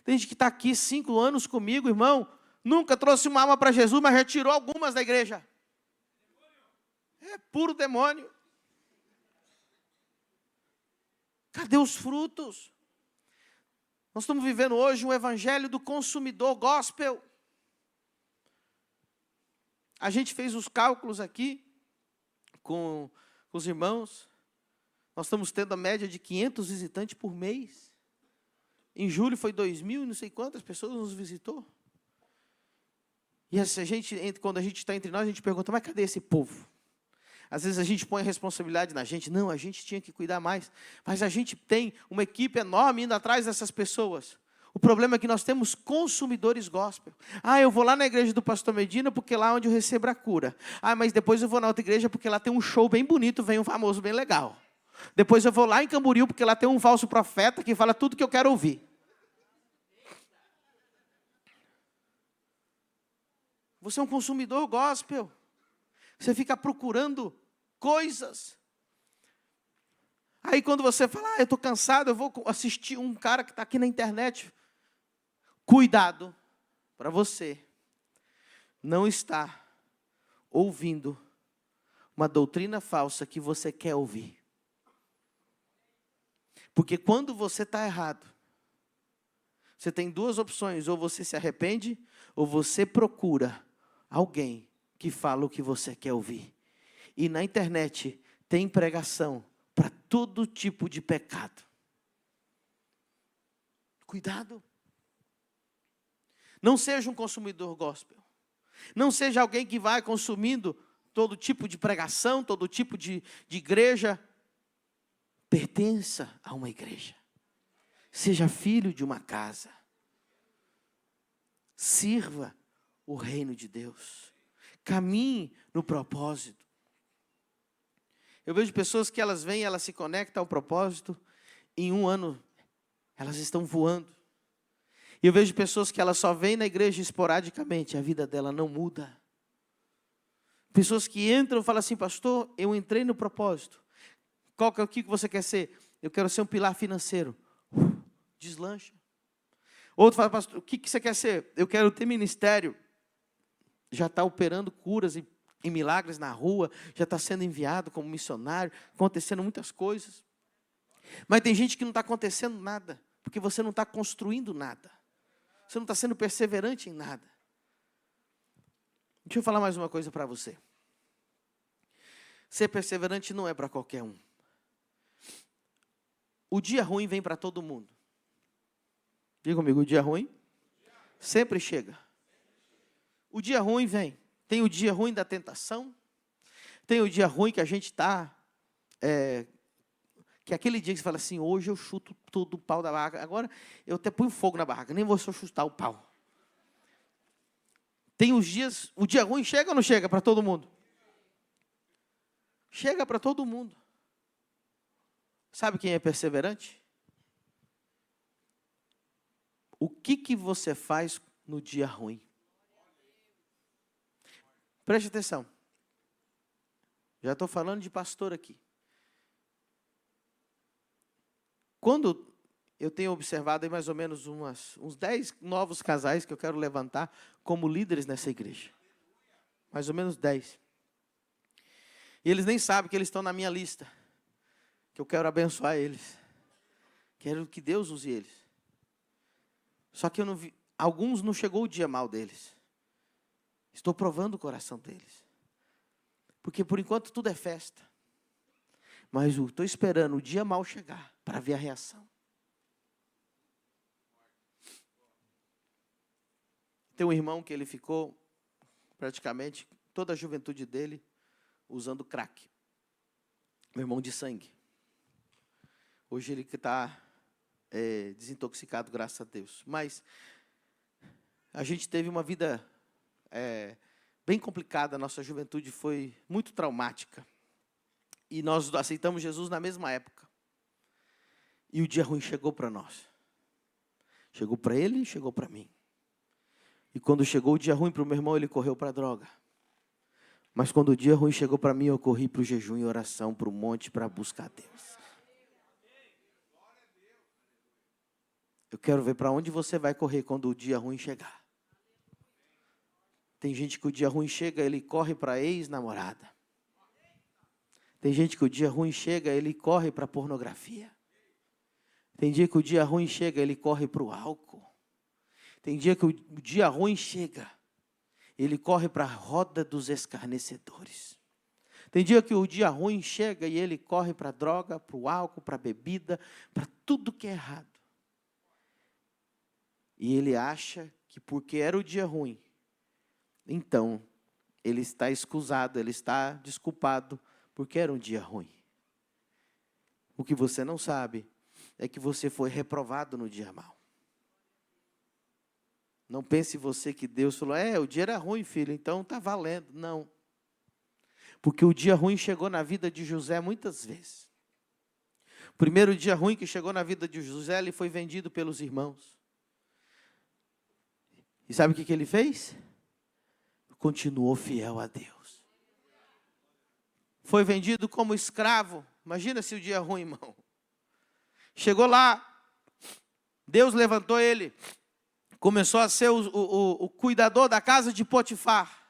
Tem gente que está aqui 5 anos comigo, irmão, nunca trouxe uma alma para Jesus, mas já tirou algumas da igreja. É puro demônio. Cadê os frutos? Nós estamos vivendo hoje um evangelho do consumidor gospel. A gente fez os cálculos aqui com os irmãos. Nós estamos tendo a média de 500 visitantes por mês. Em julho foi 2.000 e não sei quantas pessoas nos visitou. E quando a gente está entre nós, a gente pergunta, mas cadê esse povo? Às vezes a gente põe a responsabilidade na gente. Não, a gente tinha que cuidar mais. Mas a gente tem uma equipe enorme indo atrás dessas pessoas. O problema é que nós temos consumidores gospel. Eu vou lá na igreja do pastor Medina porque lá é onde eu recebo a cura. Mas depois eu vou na outra igreja porque lá tem um show bem bonito, vem um famoso bem legal. Depois eu vou lá em Camboriú porque lá tem um falso profeta que fala tudo que eu quero ouvir. Você é um consumidor gospel. Você fica procurando coisas. Aí quando você fala, eu estou cansado, eu vou assistir um cara que está aqui na internet. Cuidado para você não estar ouvindo uma doutrina falsa que você quer ouvir. Porque quando você está errado, você tem 2 opções, ou você se arrepende, ou você procura alguém que fala o que você quer ouvir. E na internet tem pregação para todo tipo de pecado. Cuidado. Não seja um consumidor gospel. Não seja alguém que vai consumindo todo tipo de pregação, todo tipo de igreja. Pertença a uma igreja. Seja filho de uma casa. Sirva o reino de Deus. Caminhe no propósito. Eu vejo pessoas que elas vêm, elas se conectam ao propósito, em um ano elas estão voando. E eu vejo pessoas que elas só vêm na igreja esporadicamente, a vida dela não muda. Pessoas que entram e falam assim, pastor, eu entrei no propósito. O que você quer ser? Eu quero ser um pilar financeiro. Deslancha. Outro fala, pastor, o que você quer ser? Eu quero ter ministério. Já está operando curas e milagres na rua, já está sendo enviado como missionário, acontecendo muitas coisas. Mas tem gente que não está acontecendo nada, porque você não está construindo nada. Você não está sendo perseverante em nada. Deixa eu falar mais uma coisa para você. Ser perseverante não é para qualquer um. O dia ruim vem para todo mundo. Diga comigo, o dia ruim sempre chega. O dia ruim vem. Tem o dia ruim da tentação. Tem o dia ruim que a gente está... que é aquele dia que você fala assim, hoje eu chuto todo o pau da barraca. Agora eu até ponho fogo na barraca, nem vou só chutar o pau. Tem os dias... O dia ruim chega ou não chega para todo mundo? Chega para todo mundo. Sabe quem é perseverante? O que você faz no dia ruim? Preste atenção. Já estou falando de pastor aqui. Quando eu tenho observado aí mais ou menos uns 10 novos casais que eu quero levantar como líderes nessa igreja. Mais ou menos 10. E eles nem sabem que eles estão na minha lista. Que eu quero abençoar eles. Quero que Deus use eles. Só que eu não vi, alguns não chegou o dia mal deles. Estou provando o coração deles. Porque por enquanto tudo é festa. Mas eu estou esperando o dia mal chegar para ver a reação. Tem um irmão que ele ficou praticamente toda a juventude dele usando crack. Meu irmão de sangue. Hoje ele está desintoxicado, graças a Deus. Mas a gente teve uma vida bem complicada. A nossa juventude foi muito traumática. E nós aceitamos Jesus na mesma época. E o dia ruim chegou para nós. Chegou para ele e chegou para mim. E quando chegou o dia ruim para o meu irmão, ele correu para a droga. Mas quando o dia ruim chegou para mim, eu corri para o jejum e oração, para o monte, para buscar Deus. Eu quero ver para onde você vai correr quando o dia ruim chegar. Tem gente que o dia ruim chega, ele corre para a ex-namorada. Tem gente que o dia ruim chega, ele corre para a pornografia. Tem dia que o dia ruim chega, ele corre para o álcool. Tem dia que o dia ruim chega, ele corre para a roda dos escarnecedores. Tem dia que o dia ruim chega e ele corre para a droga, para o álcool, para a bebida, para tudo que é errado. E ele acha que porque era o dia ruim, então ele está escusado, ele está desculpado, porque era um dia ruim. O que você não sabe é que você foi reprovado no dia mau. Não pense você que Deus falou, o dia era ruim, filho, então está valendo. Não. Porque o dia ruim chegou na vida de José muitas vezes. O primeiro dia ruim que chegou na vida de José, ele foi vendido pelos irmãos. E sabe o que ele fez? Continuou fiel a Deus. Foi vendido como escravo. Imagina se o dia ruim, irmão. Chegou lá, Deus levantou ele. Começou a ser o cuidador da casa de Potifar.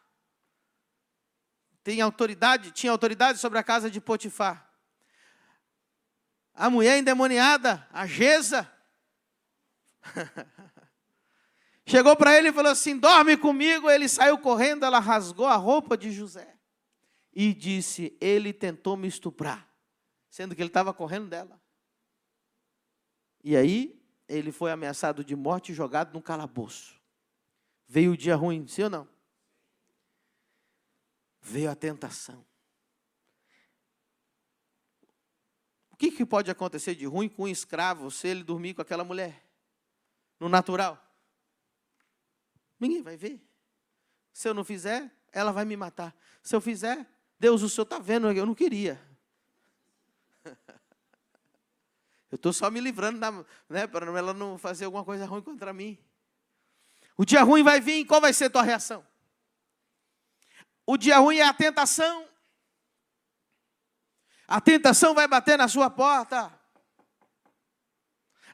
Tinha autoridade sobre a casa de Potifar. A mulher endemoniada, a Geza, chegou para ele e falou assim, dorme comigo. Ele saiu correndo, ela rasgou a roupa de José. E disse, ele tentou me estuprar. Sendo que ele estava correndo dela. E aí, ele foi ameaçado de morte e jogado num calabouço. Veio o dia ruim, sim ou não? Veio a tentação. O que pode acontecer de ruim com um escravo se ele dormir com aquela mulher? No natural? Ninguém vai ver. Se eu não fizer, ela vai me matar. Se eu fizer, Deus, o Senhor está vendo, eu não queria. Eu estou só me livrando, para ela não fazer alguma coisa ruim contra mim. O dia ruim vai vir, qual vai ser a tua reação? O dia ruim é a tentação. A tentação vai bater na sua porta.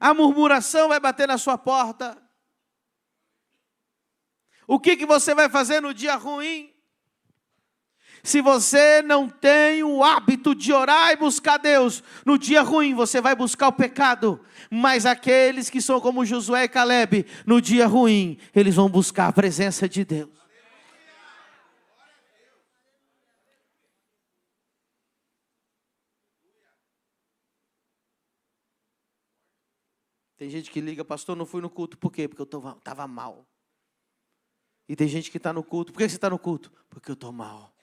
A murmuração vai bater na sua porta. O que você vai fazer no dia ruim? Se você não tem o hábito de orar e buscar Deus, no dia ruim você vai buscar o pecado. Mas aqueles que são como Josué e Caleb, no dia ruim, eles vão buscar a presença de Deus. Tem gente que liga, pastor, não fui no culto. Por quê? Porque eu estava mal. E tem gente que está no culto. Por que você está no culto? Porque eu estou mal.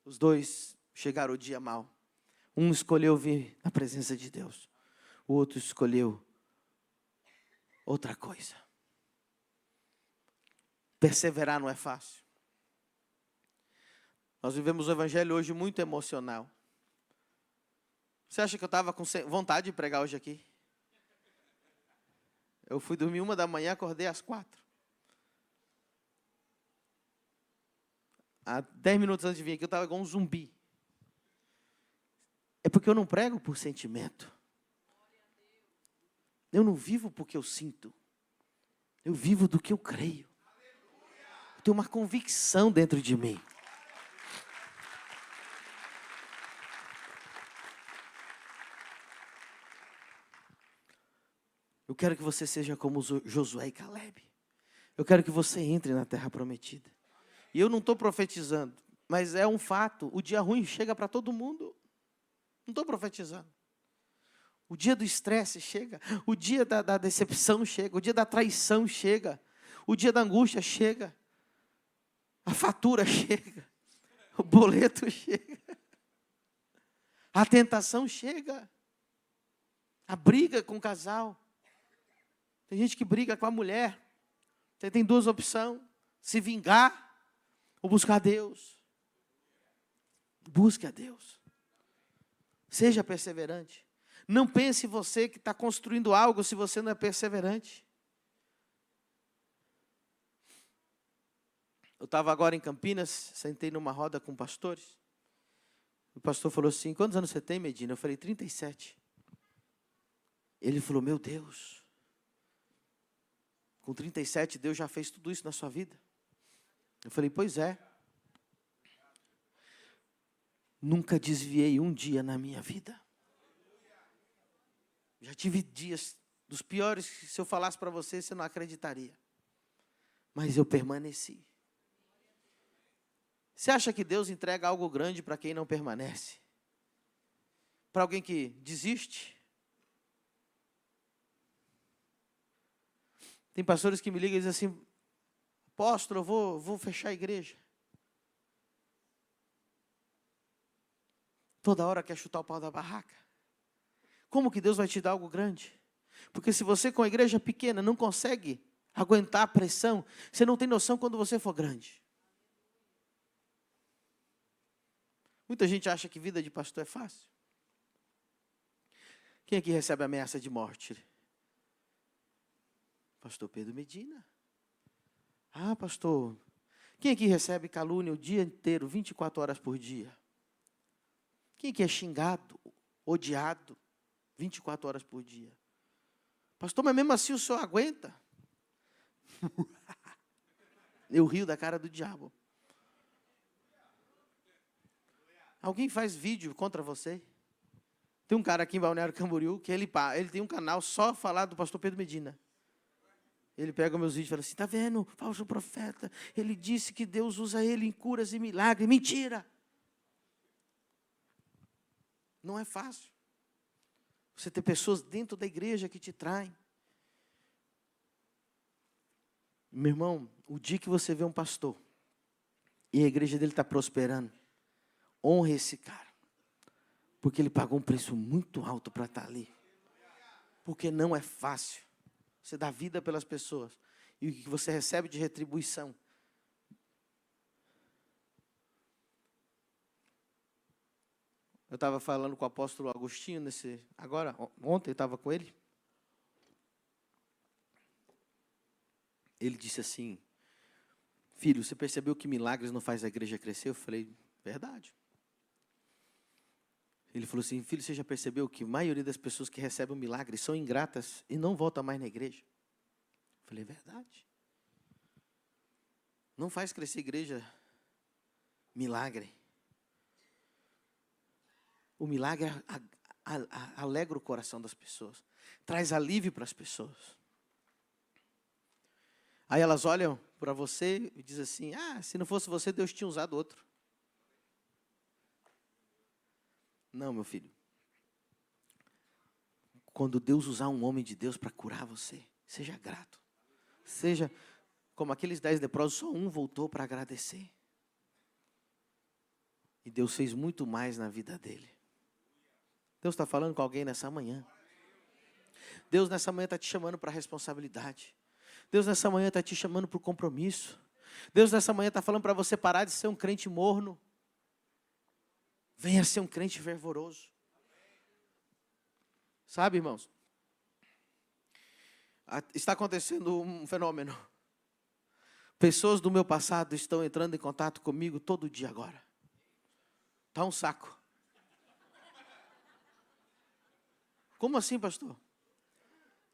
Os dois chegaram o dia mal. Um escolheu vir na presença de Deus. O outro escolheu outra coisa. Perseverar não é fácil. Nós vivemos o evangelho hoje muito emocional. Você acha que eu estava com vontade de pregar hoje aqui? Eu fui dormir 1 da manhã, acordei às 4. Há 10 minutos antes de vir aqui, eu estava igual um zumbi. É porque eu não prego por sentimento. Eu não vivo porque eu sinto. Eu vivo do que eu creio. Eu tenho uma convicção dentro de mim. Eu quero que você seja como Josué e Caleb. Eu quero que você entre na terra prometida. E eu não estou profetizando, mas é um fato. O dia ruim chega para todo mundo. Não estou profetizando. O dia do estresse chega. O dia da decepção chega. O dia da traição chega. O dia da angústia chega. A fatura chega. O boleto chega. A tentação chega. A briga com o casal. Tem gente que briga com a mulher. Você tem duas opções. Se vingar ou buscar a Deus. Busque a Deus. Seja perseverante. Não pense você que está construindo algo se você não é perseverante. Eu estava agora em Campinas, sentei numa roda com pastores. O pastor falou assim, quantos anos você tem, Medina? Eu falei, 37. Ele falou, meu Deus, com 37 Deus já fez tudo isso na sua vida? Eu falei, pois é. Nunca desviei um dia na minha vida. Já tive dias dos piores que se eu falasse para você, você não acreditaria. Mas eu permaneci. Você acha que Deus entrega algo grande para quem não permanece? Para alguém que desiste? Tem pastores que me ligam e dizem assim, apóstolo, eu vou fechar a igreja. Toda hora quer chutar o pau da barraca. Como que Deus vai te dar algo grande? Porque se você com a igreja pequena não consegue aguentar a pressão, você não tem noção quando você for grande. Muita gente acha que vida de pastor é fácil. Quem aqui recebe ameaça de morte? Pastor Pedro Medina. Ah, pastor. Quem aqui recebe calúnia o dia inteiro, 24 horas por dia? Quem aqui é xingado, odiado, 24 horas por dia? Pastor, mas mesmo assim o senhor aguenta? Eu rio da cara do diabo. Alguém faz vídeo contra você? Tem um cara aqui em Balneário Camboriú que ele tem um canal só falar do pastor Pedro Medina. Ele pega meus vídeos e fala assim, tá vendo, falso profeta, ele disse que Deus usa ele em curas e milagres. Mentira! Não é fácil. Você ter pessoas dentro da igreja que te traem. Meu irmão, o dia que você vê um pastor e a igreja dele está prosperando, honre esse cara. Porque ele pagou um preço muito alto para estar ali. Porque não é fácil. Você dá vida pelas pessoas. e o que você recebe de retribuição. Eu estava falando com o apóstolo Agostinho, ontem eu estava com ele. Ele disse assim: filho, você percebeu que milagres não faz a igreja crescer? Eu falei, verdade. Ele falou assim, filho, você já percebeu que a maioria das pessoas que recebem um milagre são ingratas e não voltam mais na igreja? Eu falei, verdade. Não faz crescer a igreja milagre. O milagre alegra o coração das pessoas, traz alívio para as pessoas. Aí elas olham para você e dizem assim, se não fosse você, Deus tinha usado outro. Não, meu filho. Quando Deus usar um homem de Deus para curar você, seja grato. Seja como aqueles 10 leprosos, só um voltou para agradecer. E Deus fez muito mais na vida dele. Deus está falando com alguém nessa manhã. Deus nessa manhã está te chamando para a responsabilidade. Deus nessa manhã está te chamando para o compromisso. Deus nessa manhã está falando para você parar de ser um crente morno. Venha ser um crente fervoroso. Sabe, irmãos? Está acontecendo um fenômeno. Pessoas do meu passado estão entrando em contato comigo todo dia agora. Está um saco. Como assim, pastor?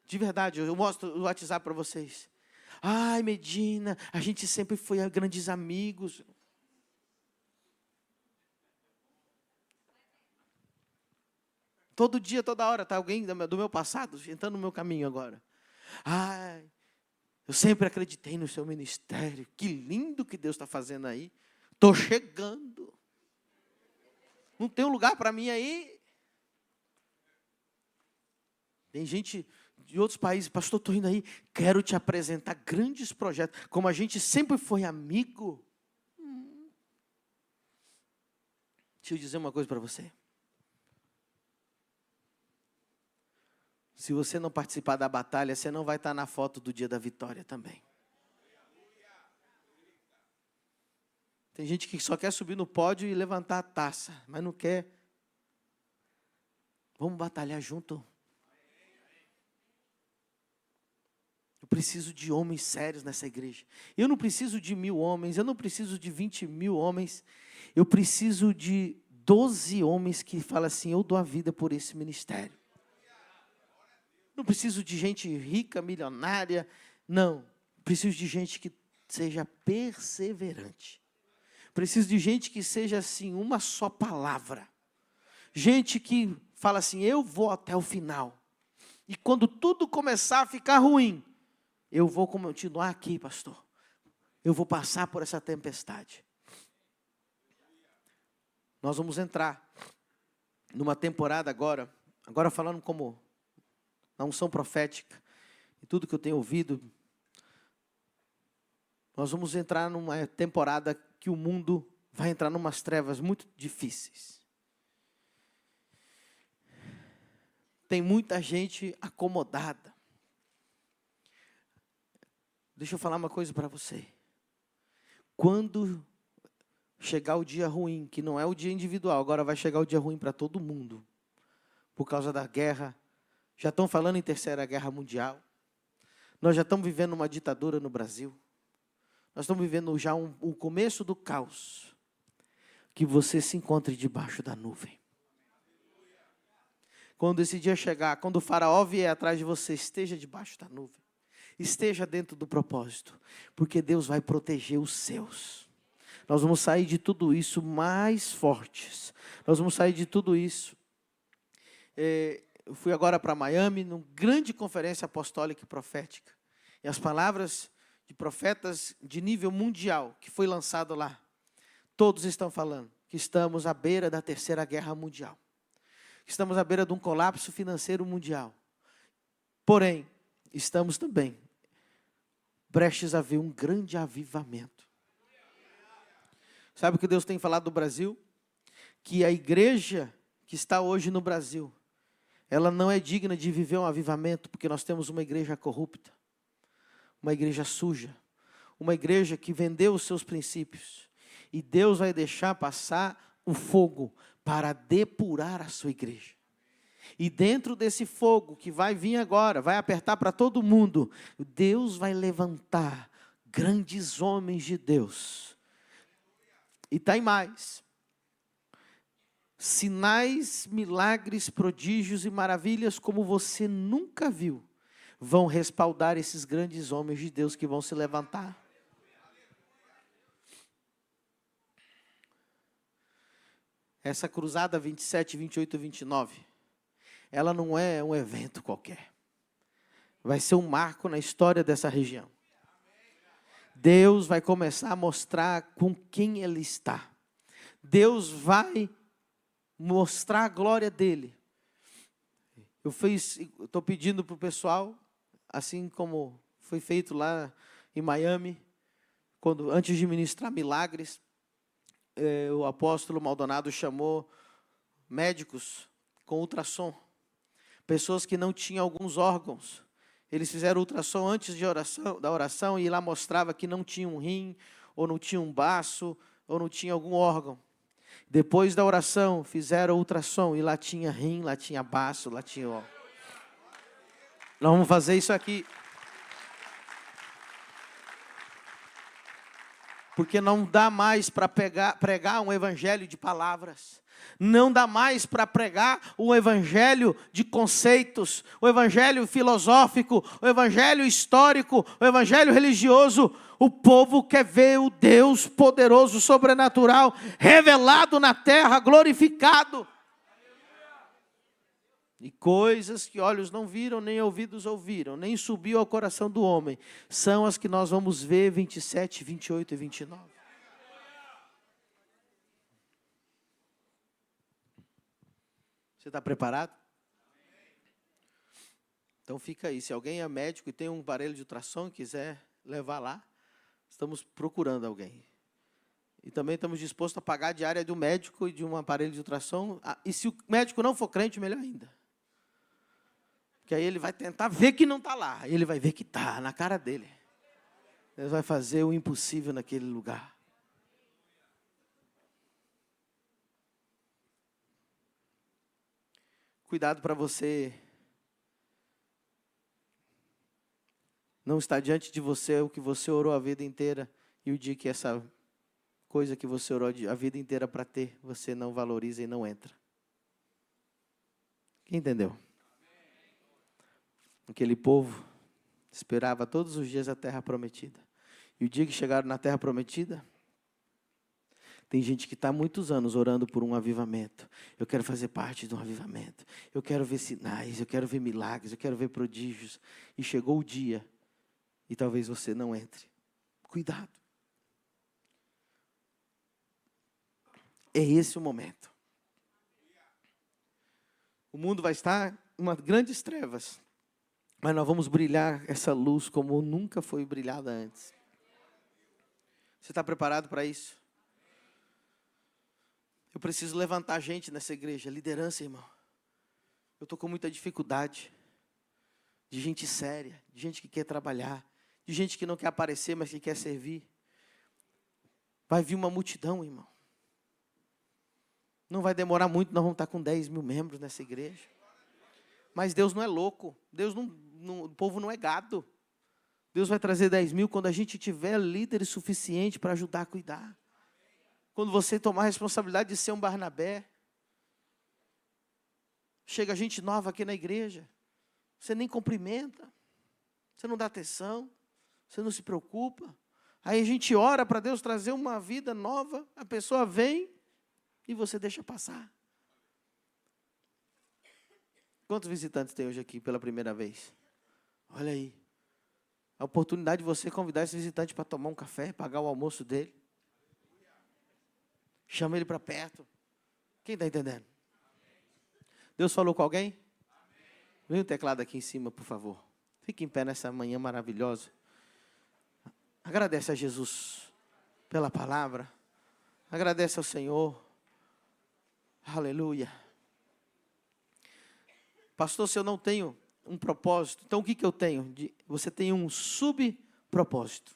De verdade, eu mostro o WhatsApp para vocês. Ai, Medina, a gente sempre foi grandes amigos. Todo dia, toda hora, está alguém do meu passado entrando no meu caminho agora. Ai, eu sempre acreditei no seu ministério. Que lindo que Deus está fazendo aí. Estou chegando. Não tem um lugar para mim aí. Tem gente de outros países, pastor, estou indo aí, quero te apresentar grandes projetos, como a gente sempre foi amigo. Deixa eu dizer uma coisa para você. Se você não participar da batalha, você não vai estar na foto do dia da vitória também. Tem gente que só quer subir no pódio e levantar a taça, mas não quer. Vamos batalhar junto. Eu preciso de homens sérios nessa igreja. Eu não preciso de 1.000 homens, eu não preciso de 20.000 homens. Eu preciso de 12 homens que falam assim, eu dou a vida por esse ministério. Não preciso de gente rica, milionária, não. Preciso de gente que seja perseverante. Preciso de gente que seja assim, uma só palavra. Gente que fala assim, eu vou até o final. E quando tudo começar a ficar ruim, eu vou continuar aqui, pastor. Eu vou passar por essa tempestade. Nós vamos entrar numa temporada agora falando como na unção profética, e tudo que eu tenho ouvido, nós vamos entrar numa temporada que o mundo vai entrar numas trevas muito difíceis. Tem muita gente acomodada. Deixa eu falar uma coisa para você. Quando chegar o dia ruim, que não é o dia individual, agora vai chegar o dia ruim para todo mundo, por causa da guerra. Já estão falando em terceira guerra mundial. Nós já estamos vivendo uma ditadura no Brasil. Nós estamos vivendo já o começo do caos. Que você se encontre debaixo da nuvem. Quando esse dia chegar, quando o faraó vier atrás de você, esteja debaixo da nuvem. Esteja dentro do propósito. Porque Deus vai proteger os seus. Nós vamos sair de tudo isso mais fortes. Nós vamos sair de tudo isso. Eu fui agora para Miami, numa grande conferência apostólica e profética. E as palavras de profetas de nível mundial, que foi lançado lá, todos estão falando que estamos à beira da terceira guerra mundial. Estamos à beira de um colapso financeiro mundial. Porém, estamos também prestes a ver um grande avivamento. Sabe o que Deus tem falado do Brasil? Que a igreja que está hoje no Brasil, ela não é digna de viver um avivamento, porque nós temos uma igreja corrupta. uma igreja suja, uma igreja que vendeu os seus princípios. E Deus vai deixar passar o fogo para depurar a sua igreja. E dentro desse fogo que vai vir agora, vai apertar para todo mundo, Deus vai levantar grandes homens de Deus. E tem mais. Sinais, milagres, prodígios e maravilhas como você nunca viu, vão respaldar esses grandes homens de Deus que vão se levantar. Essa cruzada 27, 28 e 29, ela não é um evento qualquer. Vai ser um marco na história dessa região. Deus vai começar a mostrar com quem Ele está. Deus vai mostrar a glória dEle. Eu estou pedindo para o pessoal, assim como foi feito lá em Miami, antes de ministrar milagres, o apóstolo Maldonado chamou médicos com ultrassom, pessoas que não tinham alguns órgãos. Eles fizeram ultrassom antes da oração e lá mostrava que não tinha um rim, ou não tinha um baço, ou não tinha algum órgão. Depois da oração, fizeram ultrassom e lá tinha rim, lá tinha baço, lá tinha órgão. Nós vamos fazer isso aqui. Porque não dá mais para pregar um evangelho de palavras. Não dá mais para pregar um evangelho de conceitos, o evangelho filosófico, o evangelho histórico, o evangelho religioso. O povo quer ver o Deus poderoso, sobrenatural, revelado na terra, glorificado. E coisas que olhos não viram, nem ouvidos ouviram, nem subiu ao coração do homem, são as que nós vamos ver 27, 28 e 29. Você está preparado? Então fica aí, se alguém é médico e tem um aparelho de ultrassom e quiser levar lá, estamos procurando alguém. E também estamos dispostos a pagar a diária do médico e de um aparelho de ultrassom. E se o médico não for crente, melhor ainda. Porque aí ele vai tentar ver que não está lá. E ele vai ver que está na cara dele. Deus vai fazer o impossível naquele lugar. Cuidado para você não estar diante de você o que você orou a vida inteira. E o dia que essa coisa que você orou a vida inteira para ter, você não valoriza e não entra. Quem entendeu? Aquele povo esperava todos os dias a terra prometida. E o dia que chegaram na terra prometida, tem gente que está há muitos anos orando por um avivamento. Eu quero fazer parte de um avivamento. Eu quero ver sinais, eu quero ver milagres, eu quero ver prodígios. E chegou o dia, e talvez você não entre. Cuidado. É esse o momento. O mundo vai estar em umas grandes trevas. Mas nós vamos brilhar essa luz como nunca foi brilhada antes. Você está preparado para isso? Eu preciso levantar gente nessa igreja, liderança, irmão. Eu estou com muita dificuldade. De gente séria, de gente que quer trabalhar, de gente que não quer aparecer, mas que quer servir. Vai vir uma multidão, irmão. Não vai demorar muito, nós vamos estar com 10 mil membros nessa igreja. Mas Deus não é louco. O povo não é gado. Deus vai trazer 10 mil quando a gente tiver líderes suficientes para ajudar a cuidar. Quando você tomar a responsabilidade de ser um Barnabé. Chega gente nova aqui na igreja. Você nem cumprimenta. Você não dá atenção. Você não se preocupa. Aí a gente ora para Deus trazer uma vida nova. A pessoa vem e você deixa passar. Quantos visitantes tem hoje aqui pela primeira vez? Olha aí. A oportunidade de você convidar esse visitante para tomar um café, pagar o almoço dele. Chama ele para perto. Quem está entendendo? Deus falou com alguém? Vem o teclado aqui em cima, por favor. Fique em pé nessa manhã maravilhosa. Agradece a Jesus pela palavra. Agradece ao Senhor. Aleluia. Pastor, se eu não tenho um propósito, então o que eu tenho? Você tem um propósito.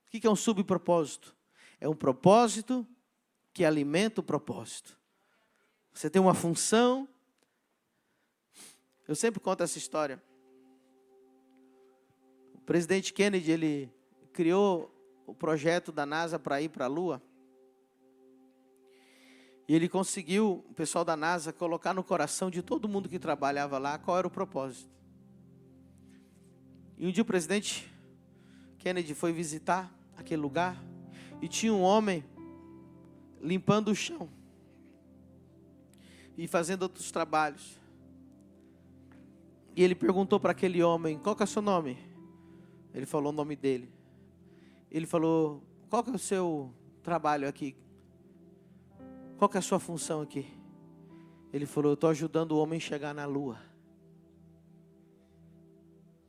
O que é um subpropósito? É um propósito que alimenta o propósito. Você tem uma função. Eu sempre conto essa história. O presidente Kennedy, ele criou o projeto da NASA para ir para a Lua. E ele conseguiu, o pessoal da NASA, colocar no coração de todo mundo que trabalhava lá qual era o propósito. E um dia o presidente Kennedy foi visitar aquele lugar e tinha um homem limpando o chão e fazendo outros trabalhos. E ele perguntou para aquele homem: qual que é o seu nome? Ele falou o nome dele. Ele falou: qual que é o seu trabalho aqui? Qual que é a sua função aqui? Ele falou: eu estou ajudando o homem a chegar na lua.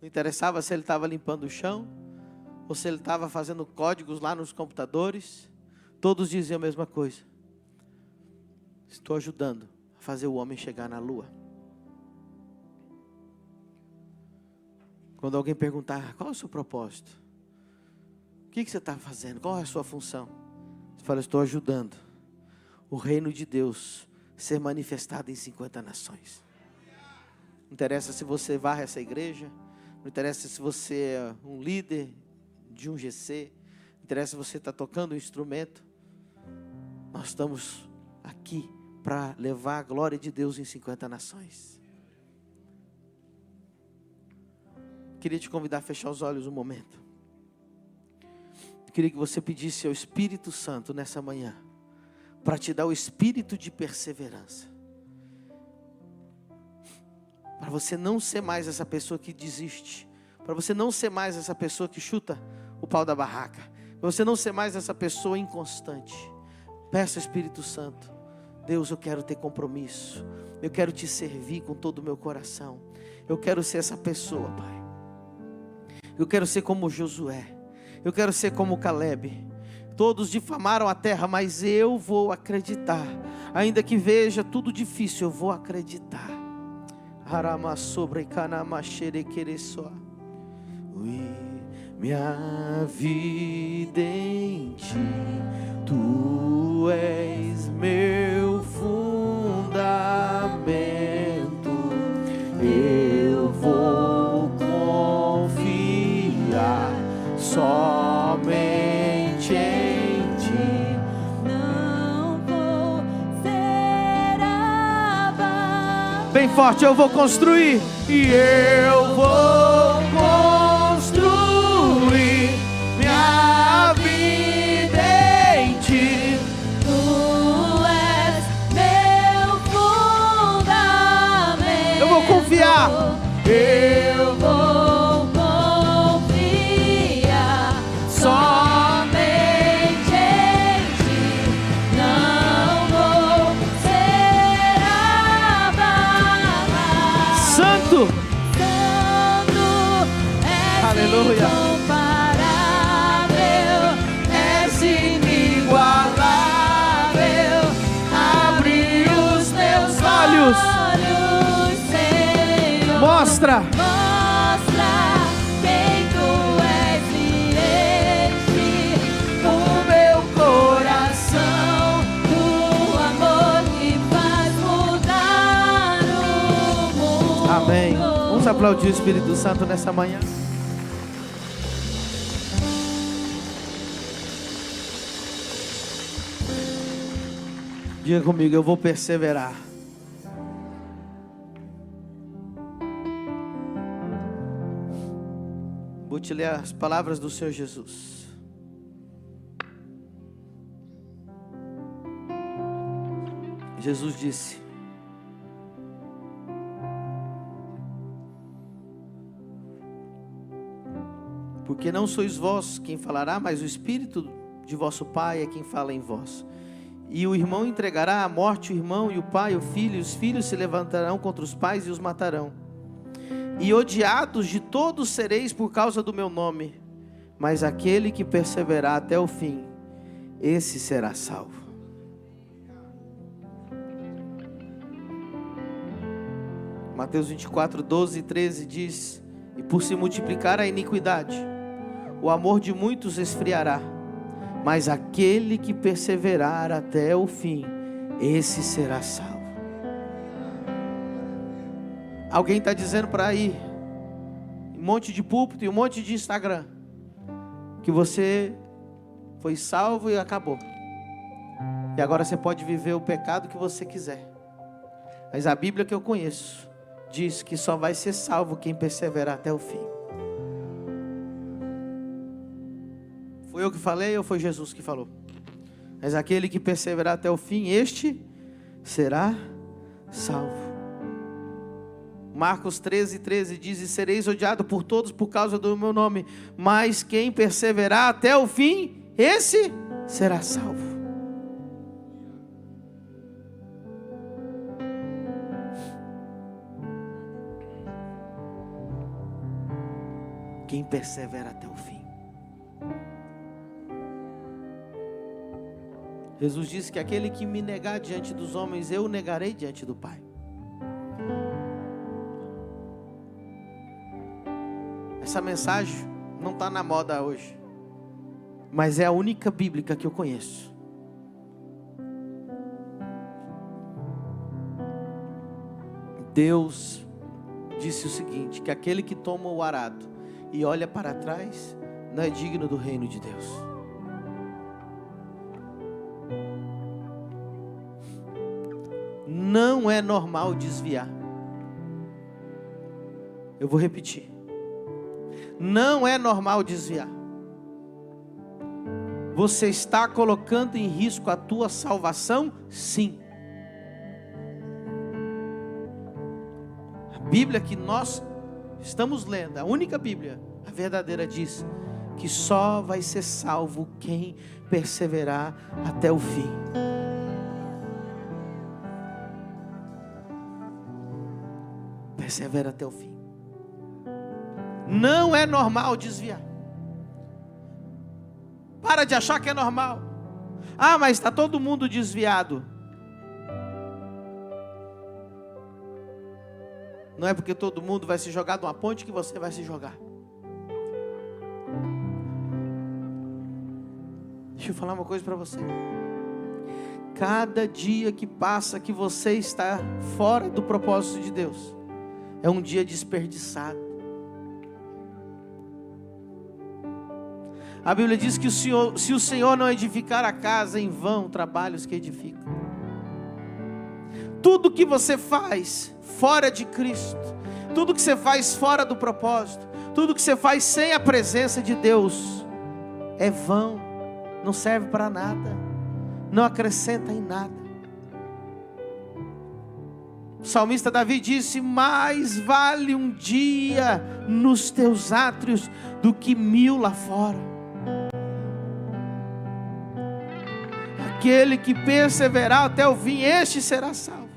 Não interessava se ele estava limpando o chão, ou se ele estava fazendo códigos lá nos computadores. Todos diziam a mesma coisa: estou ajudando a fazer o homem chegar na lua. Quando alguém perguntar: qual é o seu propósito? O que você está fazendo? Qual é a sua função? Você fala: estou ajudando o reino de Deus ser manifestado em 50 nações. Não interessa se você varre essa igreja, não interessa se você é um líder de um GC, não interessa se você está tocando um instrumento. Nós estamos aqui para levar a glória de Deus em 50 nações. Queria te convidar a fechar os olhos um momento. Queria que você pedisse ao Espírito Santo nessa manhã para te dar o espírito de perseverança. Para você não ser mais essa pessoa que desiste. Para você não ser mais essa pessoa que chuta o pau da barraca. Para você não ser mais essa pessoa inconstante. Peça ao Espírito Santo: Deus, eu quero ter compromisso. Eu quero te servir com todo o meu coração. Eu quero ser essa pessoa, Pai. Eu quero ser como Josué. Eu quero ser como Caleb. Todos difamaram a terra, mas eu vou acreditar. Ainda que veja tudo difícil, eu vou acreditar. Minha vida em ti, tu és meu fundamento. Eu vou confiar somente em ti. Não vou ser abalado. Bem forte: eu vou construir. E eu vou construir minha vida em ti. Tu és meu fundamento. Eu vou confiar. Eu vou confiar somente em ti. Não vou ser abalado. Santo. Santo és Aleluia. incomparável, és inigualável. Abre os teus Olhos. olhos, Senhor. Mostra. Mostra quem tu és e enche o meu coração do amor que faz mudar o mundo. Amém. Vamos aplaudir o Espírito Santo nessa manhã. Diga comigo: eu vou perseverar. Vou te ler as palavras do Senhor Jesus. Jesus disse: porque não sois vós quem falará, mas o Espírito de vosso Pai é quem fala em vós. E o irmão entregará à morte o irmão, e o pai o filho, e os filhos se levantarão contra os pais e os matarão. E odiados de todos sereis por causa do meu nome, mas aquele que perseverar até o fim, esse será salvo. Mateus 24, 12 e 13 diz: E por se multiplicar a iniquidade, o amor de muitos esfriará. Mas aquele que perseverar até o fim, esse será salvo. Alguém está dizendo para ir um monte de púlpito e um monte de Instagram que você foi salvo e acabou. E agora você pode viver o pecado que você quiser. Mas a Bíblia que eu conheço diz que só vai ser salvo quem perseverar até o fim. Foi eu que falei ou foi Jesus que falou? Mas aquele que perseverar até o fim, este será salvo. Marcos 13:13 diz: e sereis odiados por todos por causa do meu nome, mas quem perseverar até o fim, esse será salvo. Quem persevera até o fim. Jesus disse que aquele que me negar diante dos homens, eu o negarei diante do Pai. Essa mensagem não está na moda hoje, mas é a única bíblica que eu conheço. Deus disse o seguinte, que aquele que toma o arado e olha para trás, não é digno do reino de Deus. Não é normal desviar. Eu vou repetir. Não é normal desviar. Você está colocando em risco a tua salvação? Sim. A Bíblia que nós estamos lendo, a única Bíblia, a verdadeira, diz que só vai ser salvo quem perseverar até o fim. Persevera até o fim. Não é normal desviar. Para de achar que é normal. Ah, mas está todo mundo desviado. Não é porque todo mundo vai se jogar de uma ponte que você vai se jogar. Deixa eu falar uma coisa para você. Cada dia que passa que você está fora do propósito de Deus, é um dia desperdiçado. A Bíblia diz que se o Senhor não edificar a casa, em vão trabalhos que edificam. Tudo que você faz fora de Cristo, tudo que você faz fora do propósito, tudo que você faz sem a presença de Deus, é vão, não serve para nada, não acrescenta em nada. O salmista Davi disse: mais vale um dia nos teus átrios do que 1000 lá fora. Aquele que perseverar até o fim, este será salvo.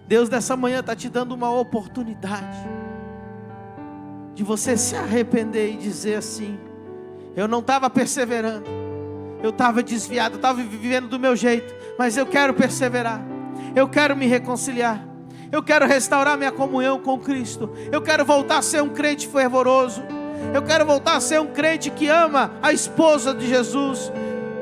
Deus nessa manhã está te dando uma oportunidade de você se arrepender e dizer assim: eu não estava perseverando, eu estava desviado, eu estava vivendo do meu jeito, mas eu quero perseverar, eu quero me reconciliar, eu quero restaurar minha comunhão com Cristo, eu quero voltar a ser um crente fervoroso, eu quero voltar a ser um crente que ama a esposa de Jesus,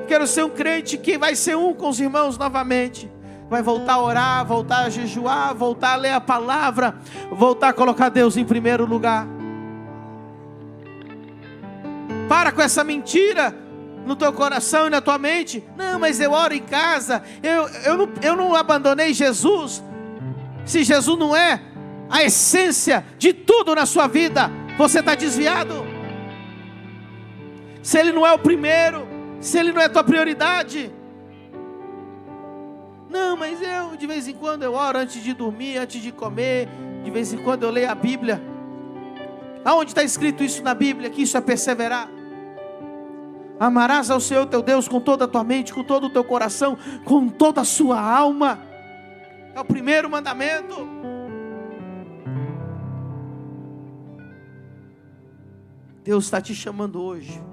quero ser um crente que vai ser um com os irmãos novamente, vai voltar a orar, voltar a jejuar, voltar a ler a palavra, voltar a colocar Deus em primeiro lugar. Para com essa mentira no teu coração e na tua mente. Não, mas eu oro em casa, eu não abandonei Jesus. Se Jesus não é a essência de tudo na sua vida, você está desviado. Se Ele não é o primeiro, se Ele não é a tua prioridade. Não, mas eu de vez em quando eu oro antes de dormir, antes de comer, de vez em quando eu leio a Bíblia. Aonde está escrito isso na Bíblia, que isso é perseverar? Amarás ao Senhor teu Deus com toda a tua mente, com todo o teu coração, com toda a sua alma. É o primeiro mandamento. Deus está te chamando hoje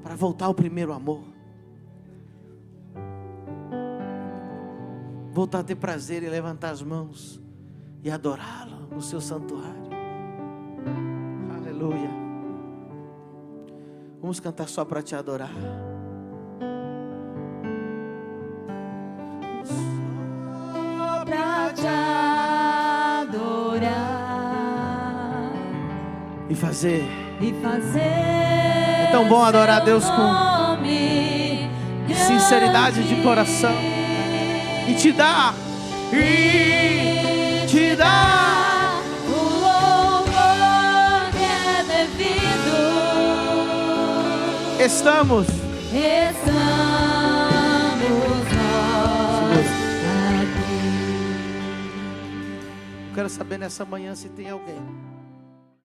para voltar ao primeiro amor. Voltar a ter prazer em levantar as mãos e adorá-lo no seu santuário. Aleluia. Vamos cantar só para te adorar. Só para te adorar E fazer. É tão bom adorar a Deus com sinceridade de coração. E te dar o louvor que é devido. Estamos nós aqui. Eu quero saber nessa manhã se tem alguém